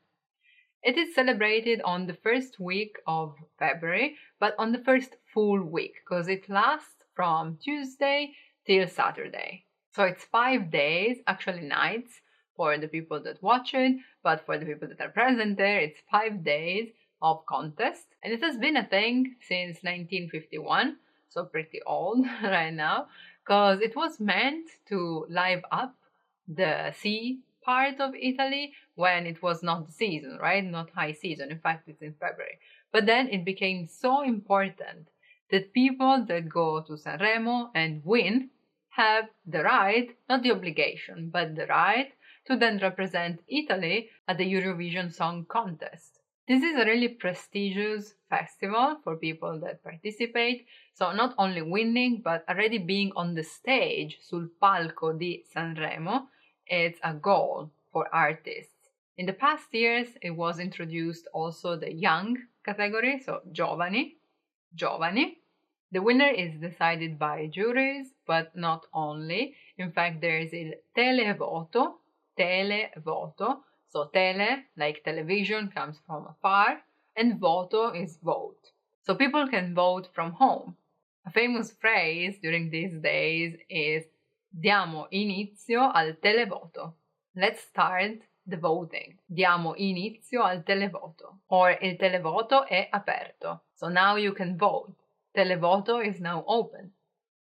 It is celebrated on the first week of February, but on the first full week, because it lasts from Tuesday till Saturday. So it's 5 days, actually nights, for the people that watch it, but for the people that are present there, it's 5 days of contest. And it has been a thing since 1951, so pretty old right now, because it was meant to live up the sea part of Italy when it was not the season, right? Not high season. In fact, it's in February. But then it became so important that people that go to Sanremo and win have the right, not the obligation, but the right to then represent Italy at the Eurovision Song Contest. This is a really prestigious festival for people that participate, so not only winning, but already being on the stage, sul palco di Sanremo, it's a goal for artists. In the past years, it was introduced also the young category, so giovani. The winner is decided by juries, but not only. In fact, there is il televoto, so tele, like television, comes from afar, and voto is vote. So people can vote from home. A famous phrase during these days is diamo inizio al televoto. Let's start the voting. Diamo inizio al televoto. Or il televoto è aperto. So now you can vote. Televoto is now open.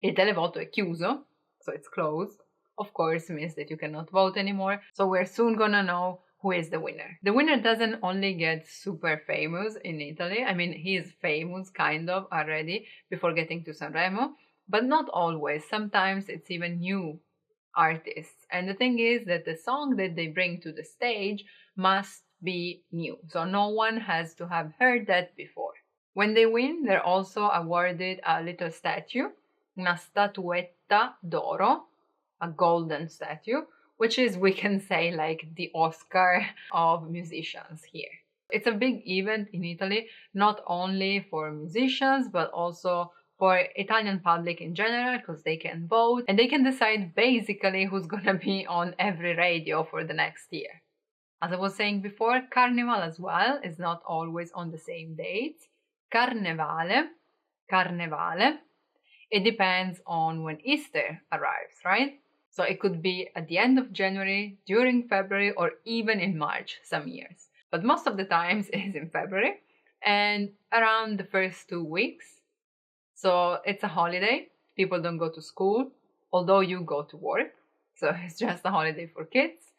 Il televoto è chiuso, so it's closed. Of course, means that you cannot vote anymore. So we're soon gonna know who is the winner. The winner doesn't only get super famous in Italy. I mean, he is famous kind of already before getting to Sanremo, but not always. Sometimes it's even new artists. And the thing is that the song that they bring to the stage must be new. So no one has to have heard that before. When they win, they're also awarded a little statue, una statuetta d'oro, a golden statue, which is, we can say, like the Oscar of musicians here. It's a big event in Italy, not only for musicians, but also for Italian public in general, because they can vote and they can decide basically who's gonna be on every radio for the next year. As I was saying before, Carnival as well is not always on the same dates. Carnevale, it depends on when Easter arrives, right? So it could be at the end of January, during February, or even in March some years. But most of the times it is in February and around the first 2 weeks. So it's a holiday. People don't go to school, although you go to work. So it's just a holiday for kids.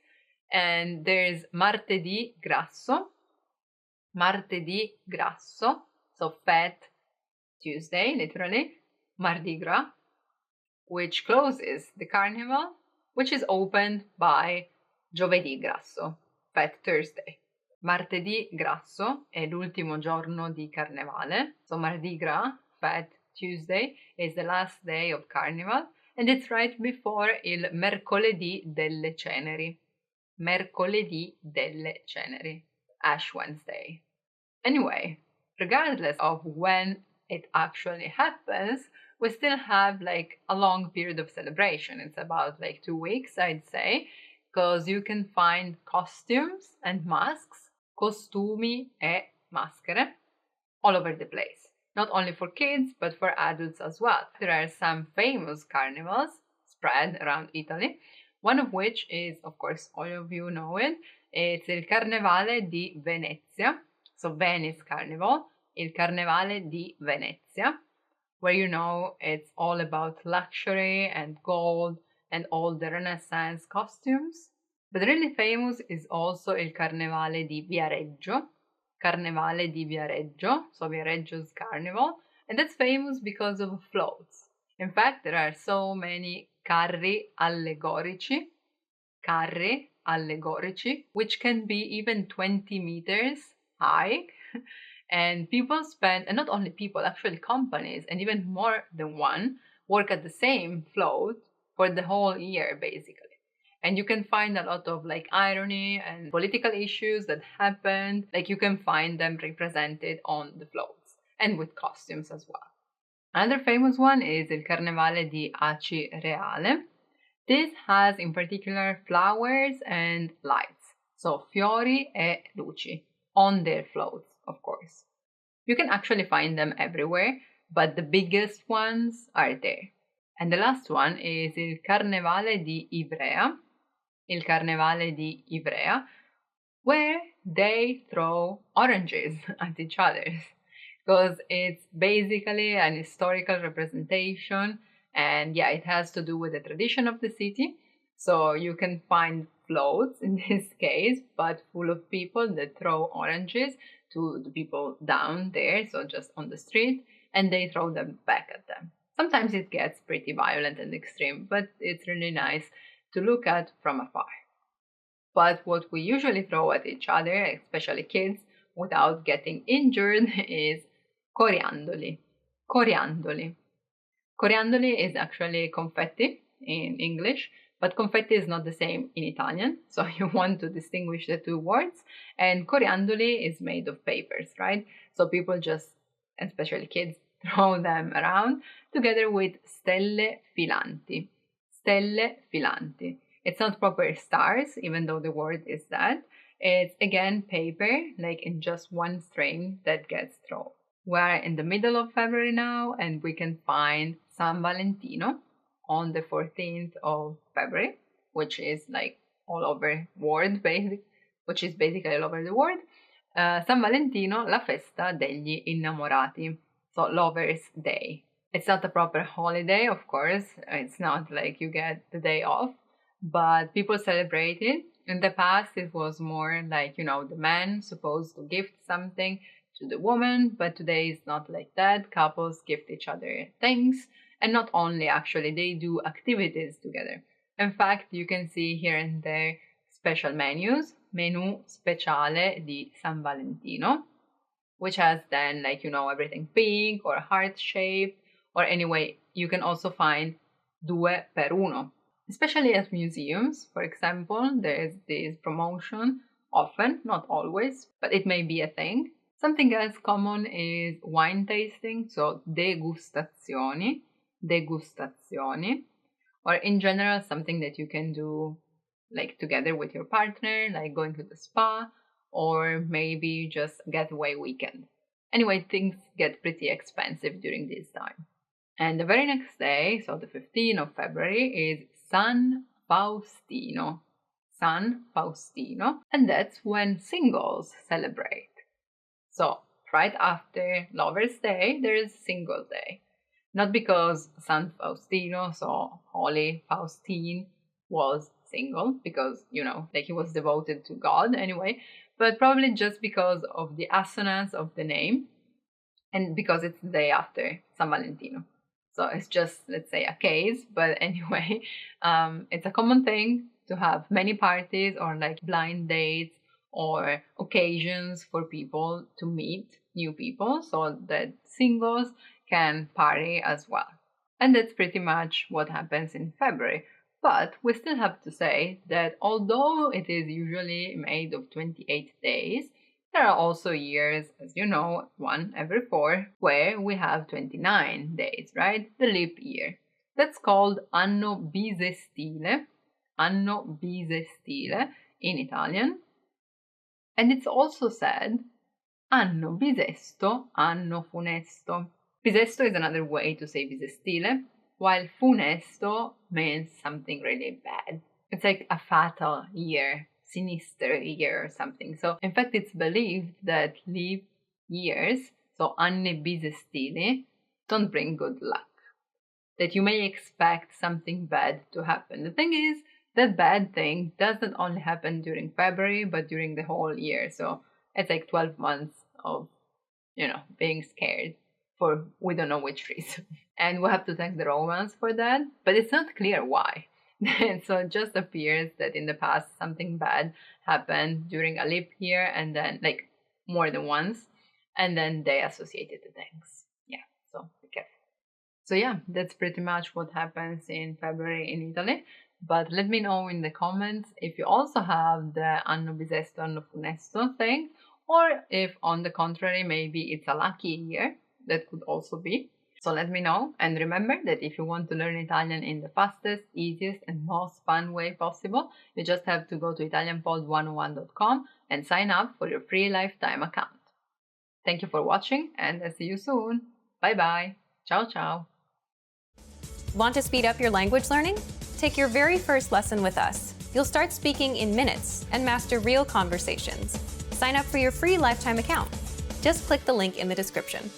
And there's Martedì Grasso, so Fat Tuesday, literally, Mardi Gras, which closes the carnival, which is opened by Giovedì Grasso, Fat Thursday. Martedì Grasso è l'ultimo giorno di carnevale, so Mardi Gras, Fat Tuesday, is the last day of carnival, and it's right before il Mercoledì delle Ceneri. Mercoledì delle Ceneri, Ash Wednesday. Anyway, regardless of when it actually happens, we still have like a long period of celebration. It's about like 2 weeks, I'd say, because you can find costumes and masks, costumi e maschere, all over the place. Not only for kids, but for adults as well. There are some famous carnivals spread around Italy, one of which is, of course, all of you know it, it's il Carnevale di Venezia, so Venice Carnival, il Carnevale di Venezia, where you know it's all about luxury and gold and all the Renaissance costumes. But really famous is also il Carnevale di Viareggio, Carnevale di Viareggio, so Viareggio's carnival, and that's famous because of floats. In fact, there are so many carri allegorici, which can be even 20 meters high. And people spend, and not only people, actually companies, and even more than one, work at the same float for the whole year, basically. And you can find a lot of like irony and political issues that happened. Like you can find them represented on the floats and with costumes as well. Another famous one is il Carnevale di Aci Reale. This has in particular flowers and lights, so fiori e luci, on their floats, of course. You can actually find them everywhere, but the biggest ones are there. And the last one is il Carnevale di Ivrea, where they throw oranges at each other. Because it's basically an historical representation, and yeah, it has to do with the tradition of the city. So you can find floats in this case, but full of people that throw oranges to the people down there, so just on the street, and they throw them back at them. Sometimes it gets pretty violent and extreme, but it's really nice to look at from afar. But what we usually throw at each other, especially kids, without getting injured, is coriandoli. Coriandoli is actually confetti in English, but confetti is not the same in Italian, so you want to distinguish the two words. And coriandoli is made of papers, right? So people just, especially kids, throw them around together with stelle filanti. Stelle filanti. It's not proper stars, even though the word is that. It's again paper, like in just one string that gets thrown. We're in the middle of February now, and we can find San Valentino on the 14th of February, which is like all over the world, which is basically all over the world. San Valentino, la festa degli innamorati, so Lovers' Day. It's not a proper holiday, of course. It's not like you get the day off, but people celebrate it In the past, it was more like, the man supposed to gift something to the woman, but today it's not like that. Couples gift each other things, and not only, actually, they do activities together. In fact, you can see here and there special menus, menù speciale di San Valentino, which has then, everything pink or heart-shaped, or anyway, you can also find 2 per 1. Especially at museums, for example, there is this promotion, often, not always, but it may be a thing. Something else common is wine tasting, so degustazioni, or in general, something that you can do together with your partner, like going to the spa, or maybe just a getaway weekend. Anyway, things get pretty expensive during this time. And the very next day, so the 15th of February, is San Faustino, and that's when singles celebrate. So, right after Lover's Day, there is Single Day. Not because San Faustino, so Holy Faustine, was single, because, he was devoted to God anyway, but probably just because of the assonance of the name, and because it's the day after San Valentino. So it's just, let's say, a case, but anyway, it's a common thing to have many parties or blind dates or occasions for people to meet new people so that singles can party as well. And that's pretty much what happens in February. But we still have to say that although it is usually made of 28 days, there are also years, as you know, 1 every 4, where we have 29 days, right? The leap year. That's called anno bisestile in Italian. And it's also said anno bisesto, anno funesto. Bisesto is another way to say bisestile, while funesto means something really bad. It's like a fatal year, sinister year or something. So in fact, it's believed that leap years, so anni bisestili, don't bring good luck. That you may expect something bad to happen. The thing is, that bad thing doesn't only happen during February, but during the whole year. So it's 12 months of, being scared for we don't know which reason. And we have to thank the Romans for that, but it's not clear why. So it just appears that in the past something bad happened during a leap year, and then more than once, and then they associated the things. Yeah, so be careful. So yeah, that's pretty much what happens in February in Italy. But let me know in the comments if you also have the anno bisesto, anno funesto thing, or if on the contrary, maybe it's a lucky year. That could also be. So let me know, and remember that if you want to learn Italian in the fastest, easiest, and most fun way possible, you just have to go to italianpod101.com and sign up for your free lifetime account. Thank you for watching, and I'll see you soon. Bye bye. Ciao ciao. Want to speed up your language learning? Take your very first lesson with us. You'll start speaking in minutes and master real conversations. Sign up for your free lifetime account. Just click the link in the description.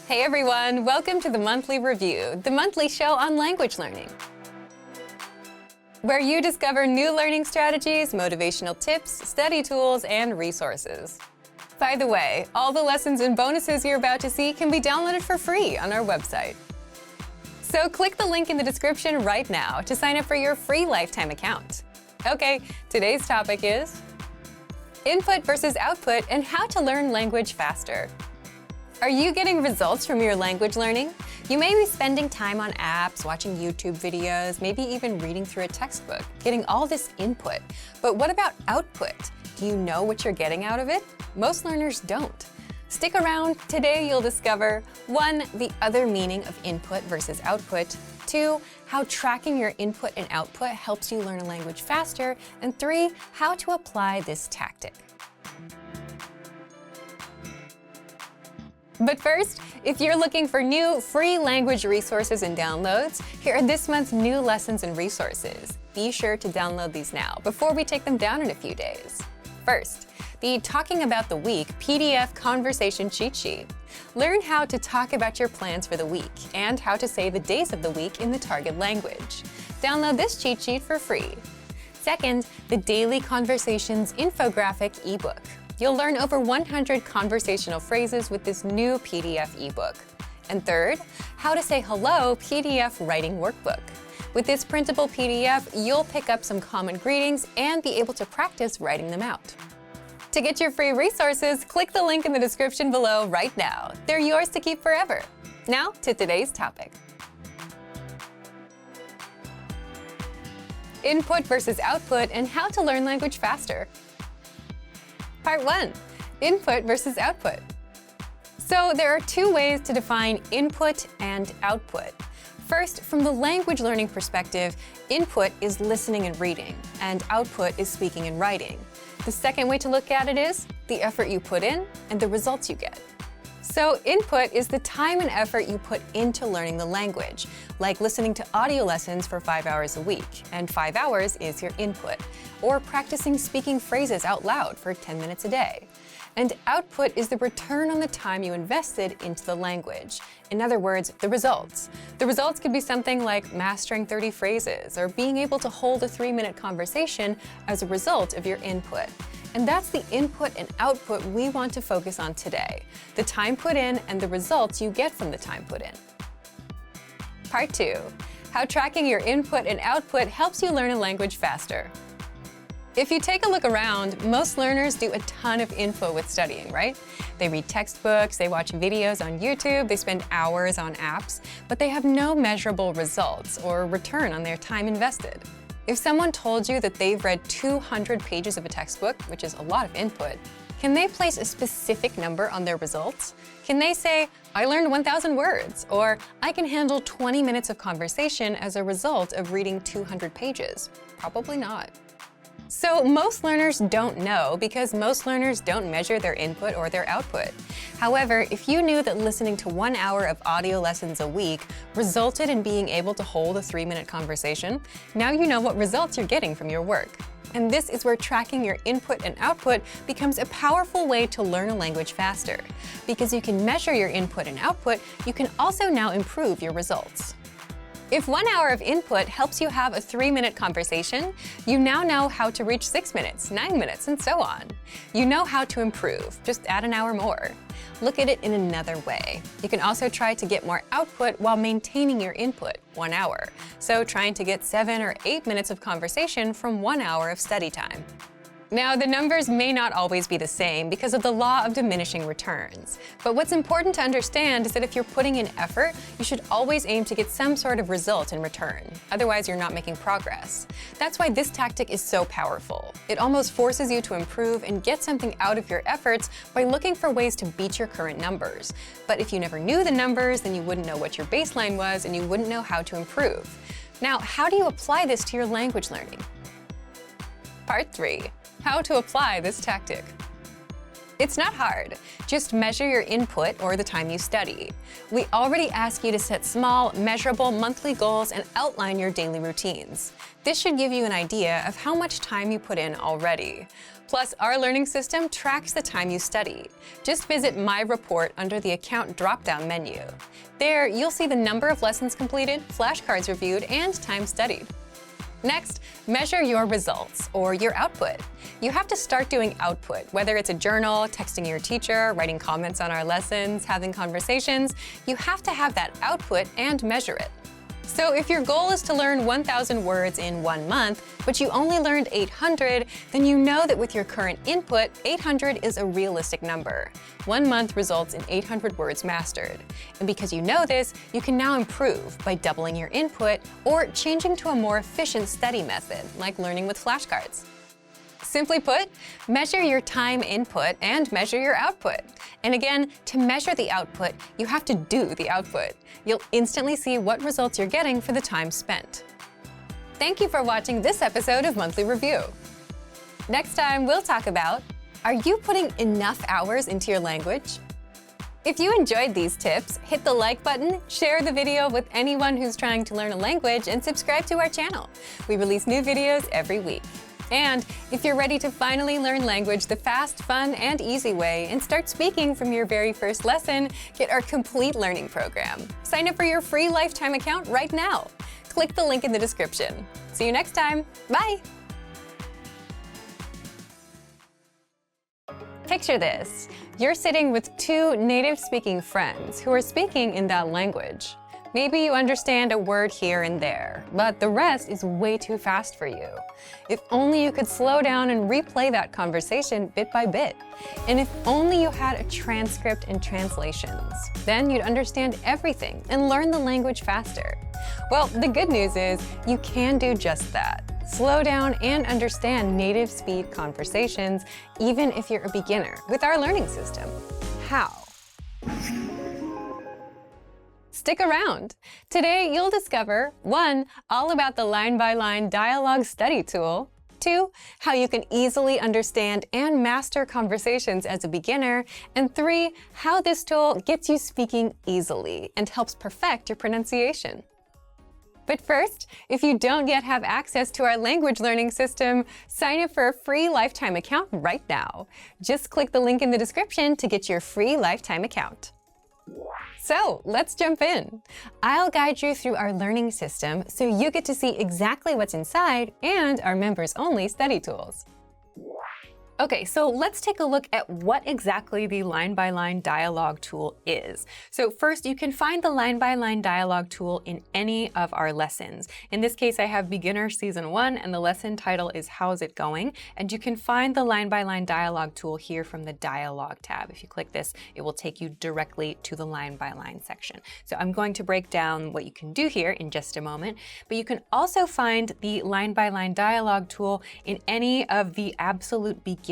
Hey everyone, welcome to the Monthly Review, the monthly show on language learning, where you discover new learning strategies, motivational tips, study tools, and resources. By the way, all the lessons and bonuses you're about to see can be downloaded for free on our website. So click the link in the description right now to sign up for your free lifetime account. Okay, today's topic is input versus output and how to learn language faster. Are you getting results from your language learning? You may be spending time on apps, watching YouTube videos, maybe even reading through a textbook, getting all this input. But what about output? Do you know what you're getting out of it? Most learners don't. Stick around. Today you'll discover 1. The other meaning of input versus output, 2. How tracking your input and output helps you learn a language faster, and 3. How to apply this tactic. But first, if you're looking for new free language resources and downloads, here are this month's new lessons and resources. Be sure to download these now before we take them down in a few days. First, the Talking About the Week PDF conversation cheat sheet. Learn how to talk about your plans for the week and how to say the days of the week in the target language. Download this cheat sheet for free. Second, the Daily Conversations infographic ebook. You'll learn over 100 conversational phrases with this new PDF ebook. And third, How to Say Hello PDF Writing Workbook. With this printable PDF, you'll pick up some common greetings and be able to practice writing them out. To get your free resources, click the link in the description below right now. They're yours to keep forever. Now to today's topic. Input versus output and how to learn language faster. Part 1. Input versus output. So there are two ways to define input and output. First, from the language learning perspective, input is listening and reading, and output is speaking and writing. The second way to look at it is the effort you put in and the results you get. So input is the time and effort you put into learning the language, like listening to audio lessons for 5 hours a week, and 5 hours is your input, or practicing speaking phrases out loud for 10 minutes a day. And output is the return on the time you invested into the language. In other words, the results. The results could be something like mastering 30 phrases or being able to hold a 3-minute conversation as a result of your input. And that's the input and output we want to focus on today, the time put in and the results you get from the time put in. Part 2. How tracking your input and output helps you learn a language faster. If you take a look around, most learners do a ton of info with studying, right? They read textbooks, they watch videos on YouTube, they spend hours on apps, but they have no measurable results or return on their time invested. If someone told you that they've read 200 pages of a textbook, which is a lot of input, can they place a specific number on their results? Can they say, I learned 1,000 words, or I can handle 20 minutes of conversation as a result of reading 200 pages? Probably not. So most learners don't know because most learners don't measure their input or their output. However, if you knew that listening to 1 hour of audio lessons a week resulted in being able to hold a 3-minute conversation, now you know what results you're getting from your work. And this is where tracking your input and output becomes a powerful way to learn a language faster. Because you can measure your input and output, you can also now improve your results. If 1 hour of input helps you have a 3-minute conversation, you now know how to reach 6 minutes, 9 minutes, and so on. You know how to improve, just add an hour more. Look at it in another way. You can also try to get more output while maintaining your input, 1 hour. So trying to get 7 or 8 minutes of conversation from 1 hour of study time. Now, the numbers may not always be the same because of the law of diminishing returns. But what's important to understand is that if you're putting in effort, you should always aim to get some sort of result in return. Otherwise, you're not making progress. That's why this tactic is so powerful. It almost forces you to improve and get something out of your efforts by looking for ways to beat your current numbers. But if you never knew the numbers, then you wouldn't know what your baseline was and you wouldn't know how to improve. Now, how do you apply this to your language learning? Part 3. How to apply this tactic. It's not hard. Just measure your input or the time you study. We already ask you to set small, measurable monthly goals and outline your daily routines. This should give you an idea of how much time you put in already. Plus, our learning system tracks the time you study. Just visit My Report under the Account drop-down menu. There, you'll see the number of lessons completed, flashcards reviewed, and time studied. Next, measure your results, or your output. You have to start doing output, whether it's a journal, texting your teacher, writing comments on our lessons, having conversations. You have to have that output and measure it. So if your goal is to learn 1,000 words in 1 month, but you only learned 800, then you know that with your current input, 800 is a realistic number. 1 month results in 800 words mastered. And because you know this, you can now improve by doubling your input or changing to a more efficient study method, like learning with flashcards. Simply put, measure your time input and measure your output. And again, to measure the output, you have to do the output. You'll instantly see what results you're getting for the time spent. Thank you for watching this episode of Monthly Review. Next time, we'll talk about, are you putting enough hours into your language? If you enjoyed these tips, hit the like button, share the video with anyone who's trying to learn a language, and subscribe to our channel. We release new videos every week. And if you're ready to finally learn language the fast, fun, and easy way and start speaking from your very first lesson, get our complete learning program. Sign up for your free lifetime account right now. Click the link in the description. See you next time. Bye! Picture this. You're sitting with two native-speaking friends who are speaking in that language. Maybe you understand a word here and there, but the rest is way too fast for you. If only you could slow down and replay that conversation bit by bit. And if only you had a transcript and translations. Then you'd understand everything and learn the language faster. Well, the good news is you can do just that. Slow down and understand native speed conversations, even if you're a beginner, with our learning system. How? Stick around. Today, you'll discover 1. All about the line-by-line dialogue study tool. 2. How you can easily understand and master conversations as a beginner. And 3. How this tool gets you speaking easily and helps perfect your pronunciation. But first, if you don't yet have access to our language learning system, sign up for a free lifetime account right now. Just click the link in the description to get your free lifetime account. So let's jump in. I'll guide you through our learning system so you get to see exactly what's inside and our members-only study tools. Okay, so let's take a look at what exactly the line-by-line dialogue tool is. So first, you can find the line-by-line dialogue tool in any of our lessons. In this case, I have Beginner Season 1, and the lesson title is How's It Going? And you can find the line-by-line dialogue tool here from the Dialogue tab. If you click this, it will take you directly to the line-by-line section. So I'm going to break down what you can do here in just a moment, but you can also find the line-by-line dialogue tool in any of the Absolute Beginner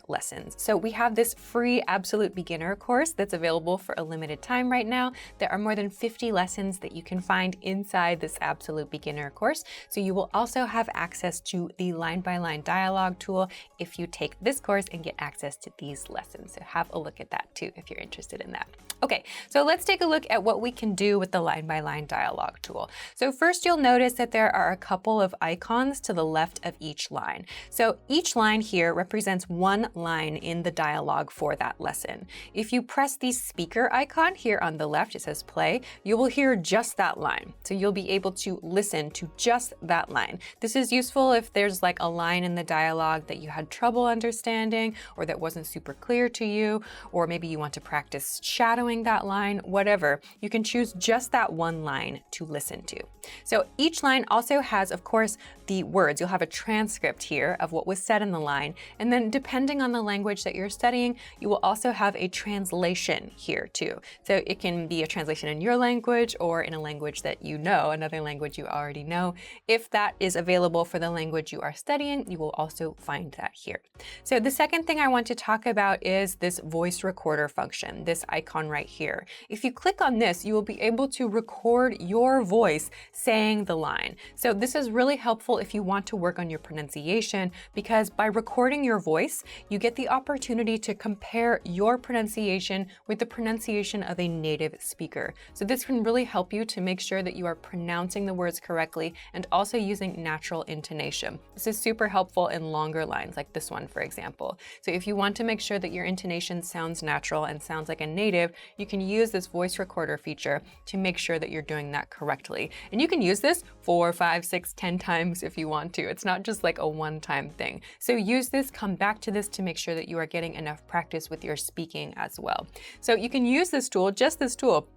lessons. So we have this free Absolute Beginner course that's available for a limited time right now. There are more than 50 lessons that you can find inside this Absolute Beginner course. So you will also have access to the line-by-line dialogue tool if you take this course and get access to these lessons. So have a look at that too if you're interested in that. Okay, so let's take a look at what we can do with the line-by-line dialogue tool. So first, you'll notice that there are a couple of icons to the left of each line. So each line here represents one line in the dialogue for that lesson. If you press the speaker icon here on the left, it says play, you will hear just that line. So you'll be able to listen to just that line. This is useful if there's like a line in the dialogue that you had trouble understanding or that wasn't super clear to you, or maybe you want to practice shadowing that line, whatever. You can choose just that one line to listen to. So each line also has, of course, the words. You'll have a transcript here of what was said in the line, and then depending on the language that you're studying, you will also have a translation here too. So it can be a translation in your language or in a language that you know, another language you already know. If that is available for the language you are studying, you will also find that here. So the second thing I want to talk about is this voice recorder function, this icon right here. If you click on this, you will be able to record your voice saying the line. So this is really helpful if you want to work on your pronunciation, because by recording your voice, you get the opportunity to compare your pronunciation with the pronunciation of a native speaker. So this can really help you to make sure that you are pronouncing the words correctly and also using natural intonation. This is super helpful in longer lines like this one, for example. So if you want to make sure that your intonation sounds natural and sounds like a native, you can use this voice recorder feature to make sure that you're doing that correctly. And you can use this 4, 5, 6, 10 times if you want to. It's not just like a one-time thing. So use this, come back to this to make sure that you are getting enough practice with your speaking as well. So you can use this tool, just this tool,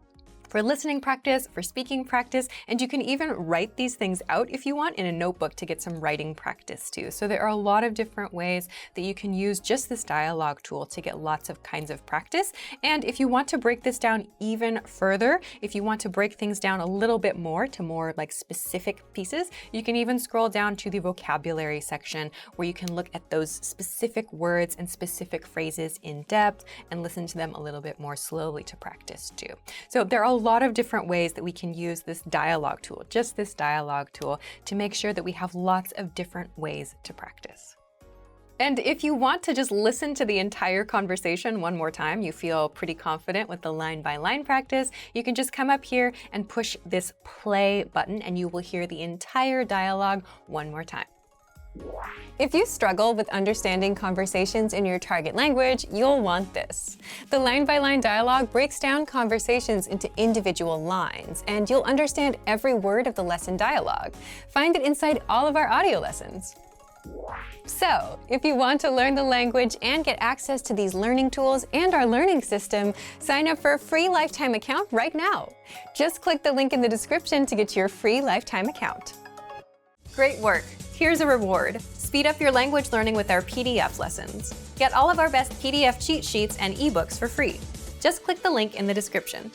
for listening practice, for speaking practice, and you can even write these things out if you want in a notebook to get some writing practice too. So there are a lot of different ways that you can use just this dialogue tool to get lots of kinds of practice. And if you want to break this down even further, if you want to break things down a little bit more to more like specific pieces, you can even scroll down to the vocabulary section where you can look at those specific words and specific phrases in depth and listen to them a little bit more slowly to practice too. So there are a lot of different ways that we can use this dialogue tool, just this dialogue tool, to make sure that we have lots of different ways to practice. And if you want to just listen to the entire conversation one more time, you feel pretty confident with the line-by-line practice, you can just come up here and push this play button and you will hear the entire dialogue one more time. If you struggle with understanding conversations in your target language, you'll want this. The line-by-line dialogue breaks down conversations into individual lines, and you'll understand every word of the lesson dialogue. Find it inside all of our audio lessons. So, if you want to learn the language and get access to these learning tools and our learning system, sign up for a free lifetime account right now. Just click the link in the description to get your free lifetime account. Great work! Here's a reward. Speed up your language learning with our PDF lessons. Get all of our best PDF cheat sheets and ebooks for free. Just click the link in the description.